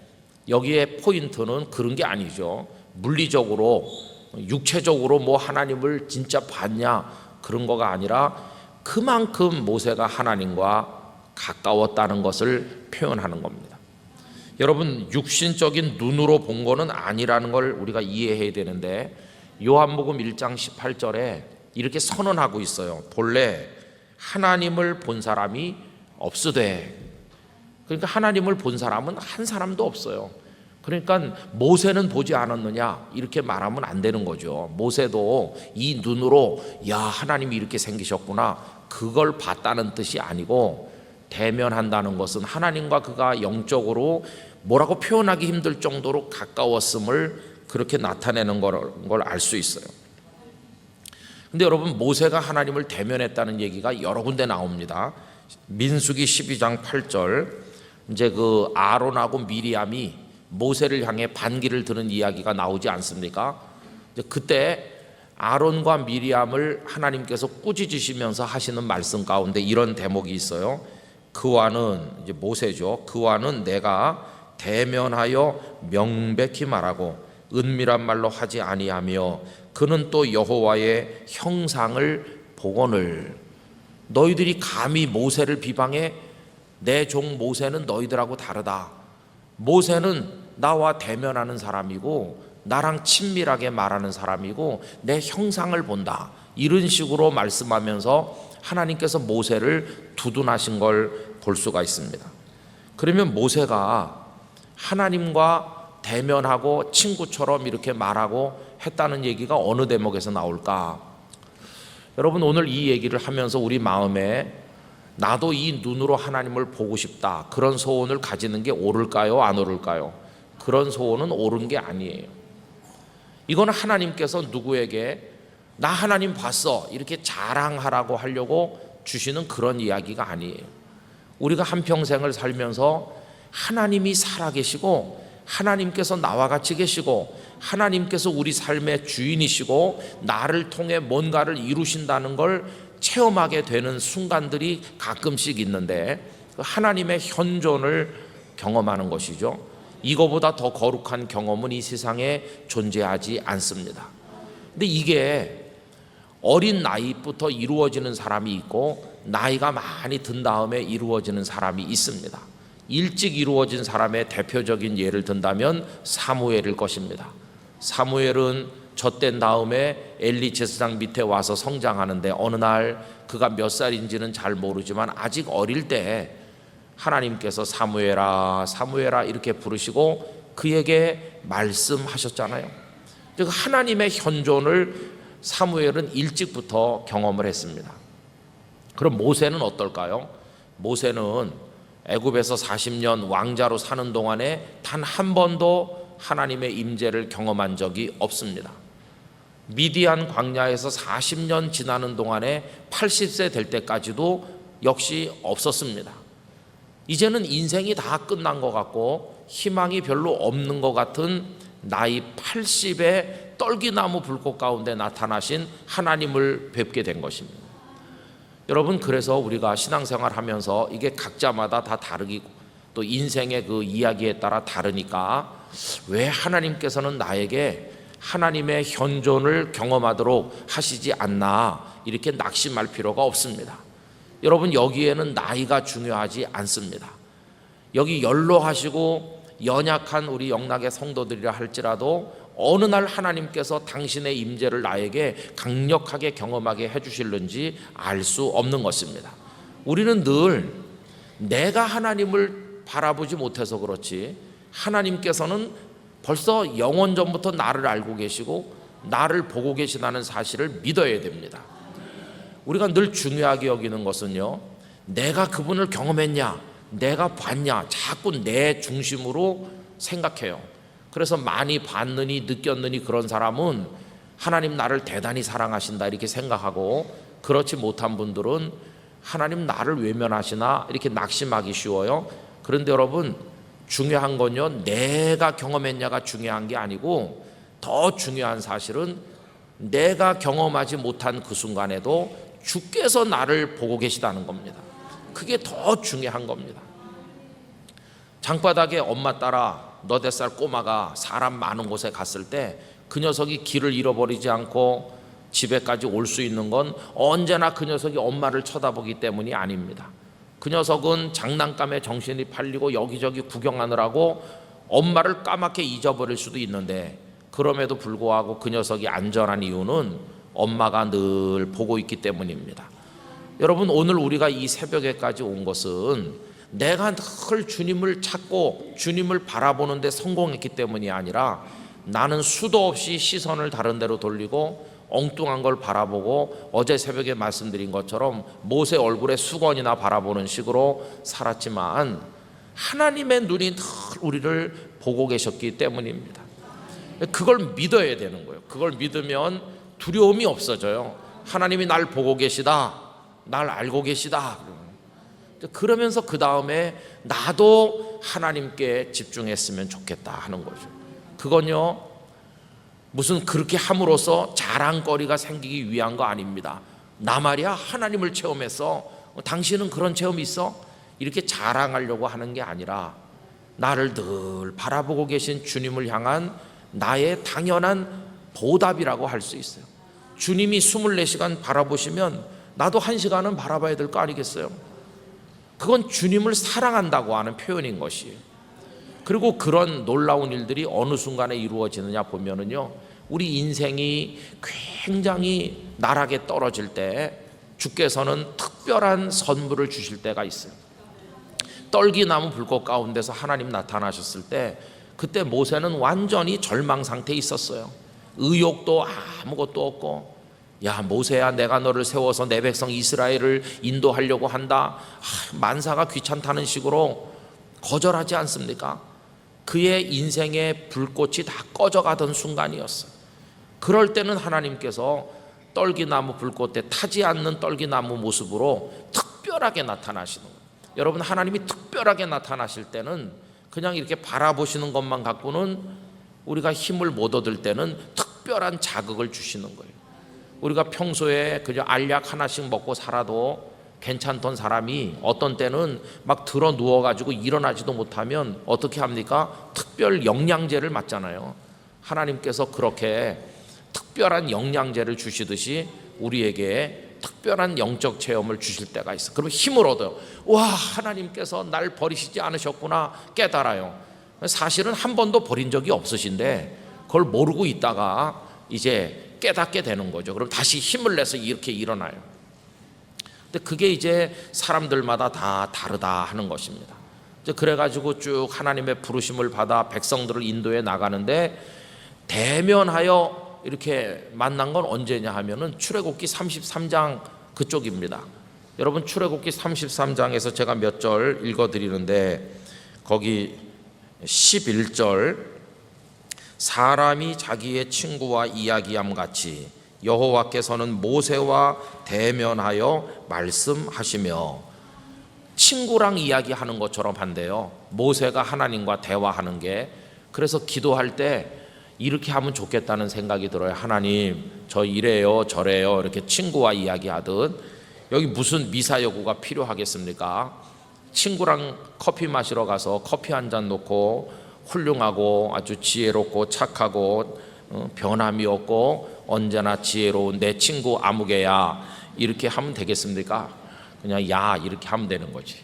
여기에 포인트는 그런 게 아니죠. 물리적으로 육체적으로 뭐 하나님을 진짜 봤냐 그런 거가 아니라 그만큼 모세가 하나님과 가까웠다는 것을 표현하는 겁니다. 여러분 육신적인 눈으로 본 거는 아니라는 걸 우리가 이해해야 되는데 요한복음 1장 18절에 이렇게 선언하고 있어요. 본래 하나님을 본 사람이 없으되. 그러니까 하나님을 본 사람은 한 사람도 없어요. 그러니까 모세는 보지 않았느냐 이렇게 말하면 안 되는 거죠. 모세도 이 눈으로 야 하나님이 이렇게 생기셨구나 그걸 봤다는 뜻이 아니고 대면한다는 것은 하나님과 그가 영적으로 뭐라고 표현하기 힘들 정도로 가까웠음을 그렇게 나타내는 걸 알 수 있어요. 근데 여러분 모세가 하나님을 대면했다는 얘기가 여러 군데 나옵니다. 민수기 12장 8절 이제 그 아론하고 미리암이 모세를 향해 반기를 드는 이야기가 나오지 않습니까? 그때 아론과 미리암을 하나님께서 꾸짖으시면서 하시는 말씀 가운데 이런 대목이 있어요. 그와는 이제 모세죠. 그와는 내가 대면하여 명백히 말하고 은밀한 말로 하지 아니하며 그는 또 여호와의 형상을 보거늘. 너희들이 감히 모세를 비방해? 내 종 모세는 너희들하고 다르다. 모세는 나와 대면하는 사람이고 나랑 친밀하게 말하는 사람이고 내 형상을 본다. 이런 식으로 말씀하면서 하나님께서 모세를 두둔하신 걸 볼 수가 있습니다. 그러면 모세가 하나님과 대면하고 친구처럼 이렇게 말하고 했다는 얘기가 어느 대목에서 나올까? 여러분 오늘 이 얘기를 하면서 우리 마음에 나도 이 눈으로 하나님을 보고 싶다 그런 소원을 가지는 게 옳을까요? 안 옳을까요? 그런 소원은 옳은 게 아니에요. 이건 하나님께서 누구에게 나 하나님 봤어 이렇게 자랑하라고 하려고 주시는 그런 이야기가 아니에요. 우리가 한평생을 살면서 하나님이 살아계시고 하나님께서 나와 같이 계시고 하나님께서 우리 삶의 주인이시고 나를 통해 뭔가를 이루신다는 걸 체험하게 되는 순간들이 가끔씩 있는데 하나님의 현존을 경험하는 것이죠. 이거보다 더 거룩한 경험은 이 세상에 존재하지 않습니다. 근데 이게 어린 나이부터 이루어지는 사람이 있고 나이가 많이 든 다음에 이루어지는 사람이 있습니다. 일찍 이루어진 사람의 대표적인 예를 든다면 사무엘일 것입니다. 사무엘은 젖된 다음에 엘리 제사장 밑에 와서 성장하는데 어느 날 그가 몇 살인지는 잘 모르지만 아직 어릴 때 하나님께서 사무엘아 사무엘아 이렇게 부르시고 그에게 말씀하셨잖아요. 즉 하나님의 현존을 사무엘은 일찍부터 경험을 했습니다. 그럼 모세는 어떨까요? 모세는 애굽에서 40년 왕자로 사는 동안에 단 한 번도 하나님의 임재를 경험한 적이 없습니다. 미디안 광야에서 40년 지나는 동안에 80세 될 때까지도 역시 없었습니다. 이제는 인생이 다 끝난 것 같고 희망이 별로 없는 것 같은 나이 80에 떨기나무 불꽃 가운데 나타나신 하나님을 뵙게 된 것입니다. 여러분, 그래서 우리가 신앙생활 하면서 이게 각자마다 다 다르고 또 인생의 그 이야기에 따라 다르니까 왜 하나님께서는 나에게 하나님의 현존을 경험하도록 하시지 않나 이렇게 낙심할 필요가 없습니다. 여러분, 여기에는 나이가 중요하지 않습니다. 여기 연로하시고 연약한 우리 영락의 성도들이라 할지라도 어느 날 하나님께서 당신의 임재를 나에게 강력하게 경험하게 해주실는지 알 수 없는 것입니다. 우리는 늘 내가 하나님을 바라보지 못해서 그렇지 하나님께서는 벌써 영원 전부터 나를 알고 계시고 나를 보고 계시다는 사실을 믿어야 됩니다. 우리가 늘 중요하게 여기는 것은요, 내가 그분을 경험했냐, 내가 봤냐, 자꾸 내 중심으로 생각해요. 그래서 많이 봤느니 느꼈느니 그런 사람은 하나님 나를 대단히 사랑하신다 이렇게 생각하고, 그렇지 못한 분들은 하나님 나를 외면하시나 이렇게 낙심하기 쉬워요. 그런데 여러분, 중요한 건요, 내가 경험했냐가 중요한 게 아니고 더 중요한 사실은 내가 경험하지 못한 그 순간에도 주께서 나를 보고 계시다는 겁니다. 그게 더 중요한 겁니다. 장바닥에 엄마 따라 너댓 살 꼬마가 사람 많은 곳에 갔을 때 그 녀석이 길을 잃어버리지 않고 집에까지 올 수 있는 건 언제나 그 녀석이 엄마를 쳐다보기 때문이 아닙니다. 그 녀석은 장난감에 정신이 팔리고 여기저기 구경하느라고 엄마를 까맣게 잊어버릴 수도 있는데, 그럼에도 불구하고 그 녀석이 안전한 이유는 엄마가 늘 보고 있기 때문입니다. 여러분, 오늘 우리가 이 새벽에까지 온 것은 내가 늘 주님을 찾고 주님을 바라보는 데 성공했기 때문이 아니라 나는 수도 없이 시선을 다른 데로 돌리고 엉뚱한 걸 바라보고 어제 새벽에 말씀드린 것처럼 모세 얼굴에 수건이나 바라보는 식으로 살았지만 하나님의 눈이 늘 우리를 보고 계셨기 때문입니다. 그걸 믿어야 되는 거예요. 그걸 믿으면 두려움이 없어져요. 하나님이 날 보고 계시다, 날 알고 계시다. 그러면서 그 다음에 나도 하나님께 집중했으면 좋겠다 하는 거죠. 그건요, 무슨 그렇게 함으로써 자랑거리가 생기기 위한 거 아닙니다. 나 말이야 하나님을 체험했어, 당신은 그런 체험이 있어? 이렇게 자랑하려고 하는 게 아니라 나를 늘 바라보고 계신 주님을 향한 나의 당연한 보답이라고 할 수 있어요. 주님이 24시간 바라보시면 나도 1시간은 바라봐야 될 거 아니겠어요? 그건 주님을 사랑한다고 하는 표현인 것이에요. 그리고 그런 놀라운 일들이 어느 순간에 이루어지느냐 보면은요, 우리 인생이 굉장히 나락에 떨어질 때 주께서는 특별한 선물을 주실 때가 있어요. 떨기나무 불꽃 가운데서 하나님 나타나셨을 때 그때 모세는 완전히 절망 상태에 있었어요. 의욕도 아무것도 없고, 야 모세야, 내가 너를 세워서 내 백성 이스라엘을 인도하려고 한다. 만사가 귀찮다는 식으로 거절하지 않습니까? 그의 인생의 불꽃이 다 꺼져가던 순간이었어요. 그럴 때는 하나님께서 떨기나무 불꽃에 타지 않는 떨기나무 모습으로 특별하게 나타나시는 거예요. 여러분, 하나님이 특별하게 나타나실 때는 그냥 이렇게 바라보시는 것만 갖고는 우리가 힘을 못 얻을 때는 특별한 자극을 주시는 거예요. 우리가 평소에 그저 알약 하나씩 먹고 살아도 괜찮던 사람이 어떤 때는 막 들어 누워가지고 일어나지도 못하면 어떻게 합니까? 특별 영양제를 맞잖아요. 하나님께서 그렇게 특별한 영양제를 주시듯이 우리에게 특별한 영적 체험을 주실 때가 있어. 그러면 힘을 얻어요. 와, 하나님께서 날 버리시지 않으셨구나 깨달아요. 사실은 한 번도 버린 적이 없으신데 그걸 모르고 있다가 이제 깨닫게 되는 거죠. 그럼 다시 힘을 내서 이렇게 일어나요. 근데 그게 이제 사람들마다 다 다르다 하는 것입니다. 그래가지고 쭉 하나님의 부르심을 받아 백성들을 인도해 나가는데 대면하여 이렇게 만난 건 언제냐 하면은 출애굽기 33장 그쪽입니다. 여러분 출애굽기 33장에서 제가 몇 절 읽어드리는데 거기 11절 사람이 자기의 친구와 이야기함 같이 여호와께서는 모세와 대면하여 말씀하시며 친구랑 이야기하는 것처럼 한대요. 모세가 하나님과 대화하는 게. 그래서 기도할 때 이렇게 하면 좋겠다는 생각이 들어요. 하나님 저 이래요 저래요 이렇게 친구와 이야기하듯. 여기 무슨 미사여구가 필요하겠습니까? 친구랑 커피 마시러 가서 커피 한 잔 놓고 훌륭하고 아주 지혜롭고 착하고 변함이 없고 언제나 지혜로운 내 친구 아무개야 이렇게 하면 되겠습니까? 그냥 야 이렇게 하면 되는 거지.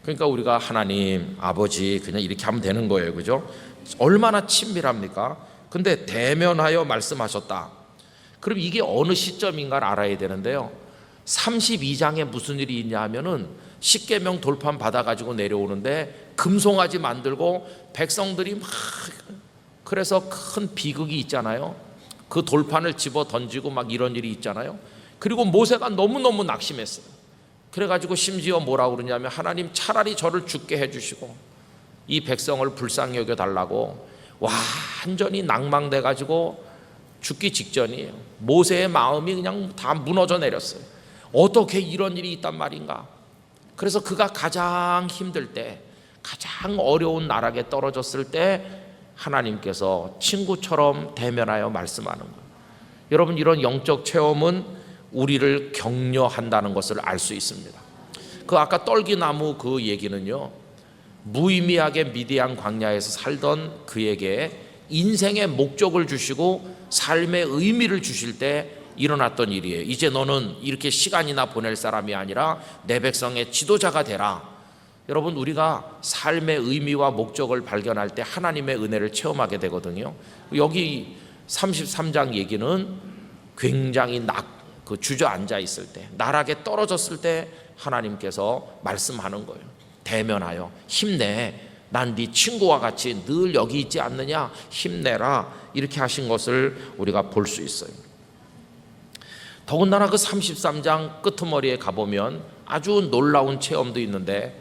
그러니까 우리가 하나님 아버지 그냥 이렇게 하면 되는 거예요. 그죠? 얼마나 친밀합니까? 근데 대면하여 말씀하셨다. 그럼 이게 어느 시점인가를 알아야 되는데요. 32장에 무슨 일이 있냐 하면은 십계명 돌판 받아가지고 내려오는데 금송아지 만들고 백성들이 막 그래서 큰 비극이 있잖아요. 그 돌판을 집어 던지고 막 이런 일이 있잖아요. 그리고 모세가 너무너무 낙심했어요. 그래가지고 심지어 뭐라고 그러냐면 하나님 차라리 저를 죽게 해주시고 이 백성을 불쌍히 여겨달라고 완전히 낭망돼가지고 죽기 직전이에요. 모세의 마음이 그냥 다 무너져 내렸어요. 어떻게 이런 일이 있단 말인가. 그래서 그가 가장 힘들 때 가장 어려운 나락에 떨어졌을 때 하나님께서 친구처럼 대면하여 말씀하는 거예요. 여러분 이런 영적 체험은 우리를 격려한다는 것을 알 수 있습니다. 그 아까 떨기나무 그 얘기는요, 무의미하게 미디안 광야에서 살던 그에게 인생의 목적을 주시고 삶의 의미를 주실 때 일어났던 일이에요. 이제 너는 이렇게 시간이나 보낼 사람이 아니라 내 백성의 지도자가 되라. 여러분 우리가 삶의 의미와 목적을 발견할 때 하나님의 은혜를 체험하게 되거든요. 여기 33장 얘기는 굉장히 그 주저앉아 있을 때 나락에 떨어졌을 때 하나님께서 말씀하는 거예요. 대면하여 힘내, 난 네 친구와 같이 늘 여기 있지 않느냐, 힘내라 이렇게 하신 것을 우리가 볼 수 있어요. 더군다나 그 33장 끄트머리에 가보면 아주 놀라운 체험도 있는데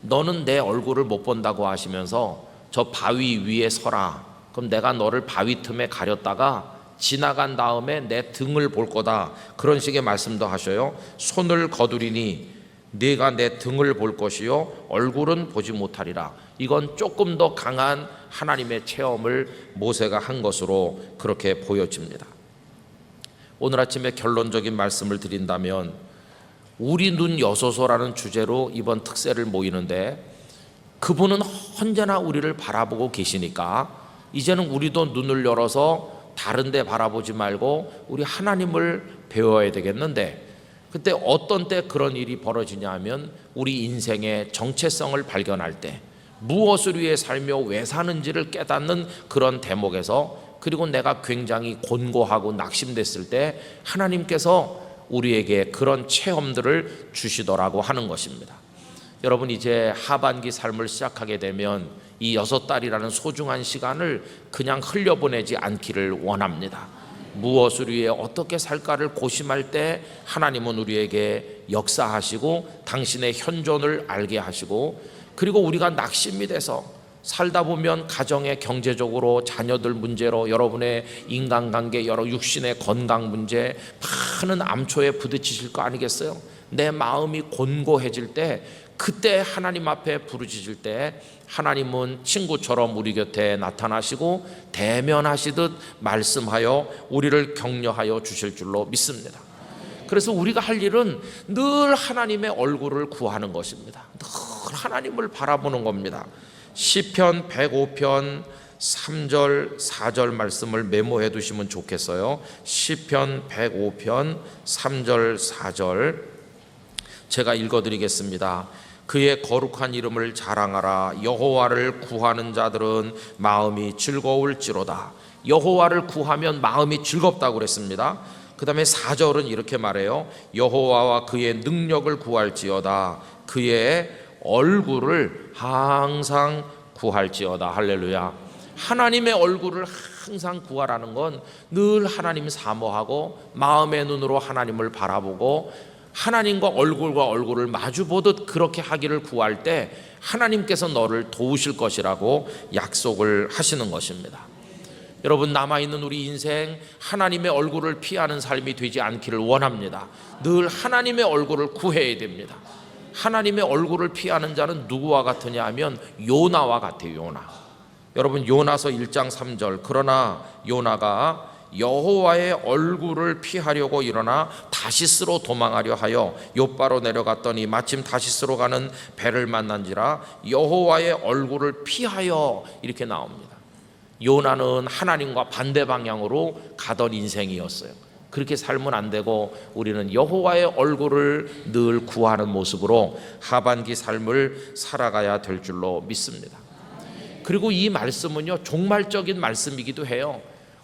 너는 내 얼굴을 못 본다고 하시면서 저 바위 위에 서라. 그럼 내가 너를 바위 틈에 가렸다가 지나간 다음에 내 등을 볼 거다. 그런 식의 말씀도 하셔요. 손을 거두리니 네가 내 등을 볼 것이요 얼굴은 보지 못하리라. 이건 조금 더 강한 하나님의 체험을 모세가 한 것으로 그렇게 보여집니다. 오늘 아침에 결론적인 말씀을 드린다면 우리 눈 여소서라는 주제로 이번 특세를 모이는데 그분은 언제나 우리를 바라보고 계시니까 이제는 우리도 눈을 열어서 다른 데 바라보지 말고 우리 하나님을 배워야 되겠는데, 그때 어떤 때 그런 일이 벌어지냐 하면 우리 인생의 정체성을 발견할 때 무엇을 위해 살며 왜 사는지를 깨닫는 그런 대목에서, 그리고 내가 굉장히 곤고하고 낙심됐을 때 하나님께서 우리에게 그런 체험들을 주시더라고 하는 것입니다. 여러분 이제 하반기 삶을 시작하게 되면 이 6달이라는 소중한 시간을 그냥 흘려보내지 않기를 원합니다. 무엇을 위해 어떻게 살까를 고심할 때 하나님은 우리에게 역사하시고 당신의 현존을 알게 하시고, 그리고 우리가 낙심이 돼서 살다 보면 가정의 경제적으로 자녀들 문제로 여러분의 인간관계, 여러 육신의 건강 문제, 많은 암초에 부딪히실 거 아니겠어요? 내 마음이 곤고해질 때 그때 하나님 앞에 부르짖을 때 하나님은 친구처럼 우리 곁에 나타나시고 대면하시듯 말씀하여 우리를 격려하여 주실 줄로 믿습니다. 그래서 우리가 할 일은 늘 하나님의 얼굴을 구하는 것입니다. 늘 하나님을 바라보는 겁니다. 시편 105편 3절 4절 말씀을 메모해 두시면 좋겠어요. 시편 105편 3절 4절 제가 읽어드리겠습니다. 그의 거룩한 이름을 자랑하라. 여호와를 구하는 자들은 마음이 즐거울지로다. 여호와를 구하면 마음이 즐겁다고 그랬습니다. 그 다음에 4절은 이렇게 말해요. 여호와와 그의 능력을 구할지어다. 그의 얼굴을 항상 구할지어다. 할렐루야. 하나님의 얼굴을 항상 구하라는 건 늘 하나님 사모하고 마음의 눈으로 하나님을 바라보고 하나님과 얼굴을 마주보듯 그렇게 하기를 구할 때 하나님께서 너를 도우실 것이라고 약속을 하시는 것입니다. 여러분, 남아있는 우리 인생 하나님의 얼굴을 피하는 삶이 되지 않기를 원합니다. 늘 하나님의 얼굴을 구해야 됩니다. 하나님의 얼굴을 피하는 자는 누구와 같으냐 하면 요나와 같아요. 요나. 여러분, 요나서 1장 3절 그러나 요나가 여호와의 얼굴을 피하려고 일어나 다시스로 도망하려 하여 욥바로 내려갔더니 마침 다시스로 가는 배를 만난지라 여호와의 얼굴을 피하여 이렇게 나옵니다. 요나는 하나님과 반대 방향으로 가던 인생이었어요. 그렇게 살면 안 되고 우리는 여호와의 얼굴을 늘 구하는 모습으로 하반기 삶을 살아가야 될 줄로 믿습니다. 그리고 이 말씀은요, 종말적인 말씀이기도 해요.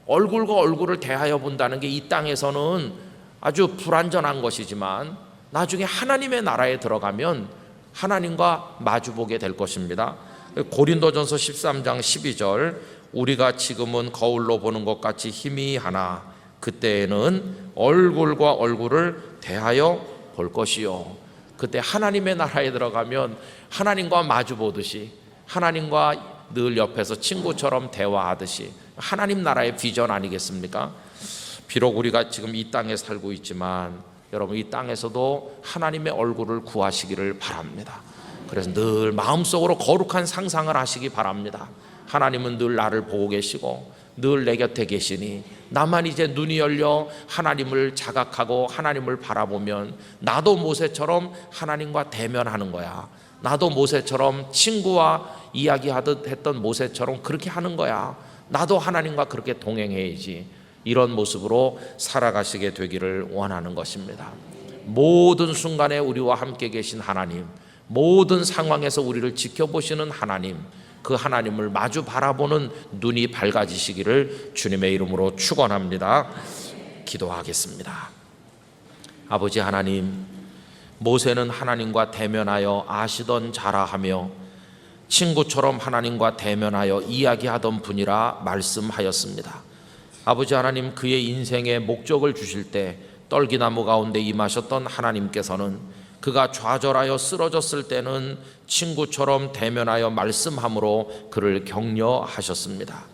얼굴과 얼굴을 대하여 본다는 게 이 땅에서는 아주 불완전한 것이지만 나중에 하나님의 나라에 들어가면 하나님과 마주보게 될 것입니다. 고린도전서 13장 12절 우리가 지금은 거울로 보는 것 같이 희미하나 그때에는 얼굴과 얼굴을 대하여 볼 것이요. 그때 하나님의 나라에 들어가면 하나님과 마주보듯이 하나님과 늘 옆에서 친구처럼 대화하듯이 하나님 나라의 비전 아니겠습니까? 비록 우리가 지금 이 땅에 살고 있지만 여러분, 이 땅에서도 하나님의 얼굴을 구하시기를 바랍니다. 그래서 늘 마음속으로 거룩한 상상을 하시기 바랍니다. 하나님은 늘 나를 보고 계시고 늘 내 곁에 계시니 나만 이제 눈이 열려 하나님을 자각하고 하나님을 바라보면 나도 모세처럼 하나님과 대면하는 거야. 나도 모세처럼 친구와 이야기하듯 했던 모세처럼 그렇게 하는 거야. 나도 하나님과 그렇게 동행해야지. 이런 모습으로 살아가시게 되기를 원하는 것입니다. 모든 순간에 우리와 함께 계신 하나님, 모든 상황에서 우리를 지켜보시는 하나님, 그 하나님을 마주 바라보는 눈이 밝아지시기를 주님의 이름으로 축원합니다. 기도하겠습니다. 아버지 하나님, 모세는 하나님과 대면하여 아시던 자라하며 친구처럼 하나님과 대면하여 이야기하던 분이라 말씀하였습니다. 아버지 하나님, 그의 인생에 목적을 주실 때 떨기나무 가운데 임하셨던 하나님께서는 그가 좌절하여 쓰러졌을 때는 친구처럼 대면하여 말씀함으로 그를 격려하셨습니다.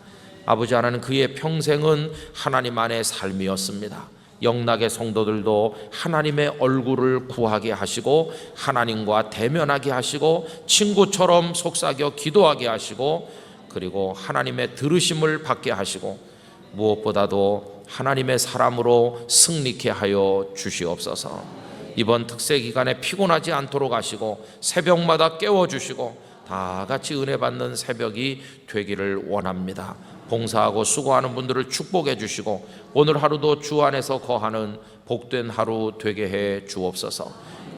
아버지 하나님, 그의 평생은 하나님 안의 삶이었습니다. 영락의 성도들도 하나님의 얼굴을 구하게 하시고 하나님과 대면하게 하시고 친구처럼 속삭여 기도하게 하시고 그리고 하나님의 들으심을 받게 하시고 무엇보다도 하나님의 사람으로 승리케 하여 주시옵소서. 이번 특세 기간에 피곤하지 않도록 하시고 새벽마다 깨워주시고 다 같이 은혜 받는 새벽이 되기를 원합니다. 봉사하고 수고하는 분들을 축복해 주시고 오늘 하루도 주 안에서 거하는 복된 하루 되게 해 주옵소서.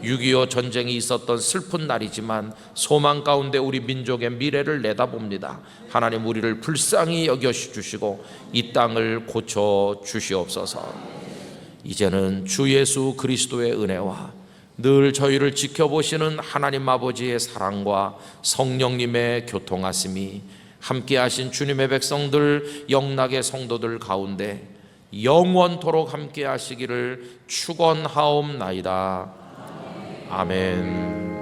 6.25 전쟁이 있었던 슬픈 날이지만 소망 가운데 우리 민족의 미래를 내다봅니다. 하나님, 우리를 불쌍히 여겨주시고 이 땅을 고쳐 주시옵소서. 이제는 주 예수 그리스도의 은혜와 늘 저희를 지켜보시는 하나님 아버지의 사랑과 성령님의 교통하심이 함께하신 주님의 백성들, 영락의 성도들 가운데 영원토록 함께하시기를 축원하옵나이다. 아멘.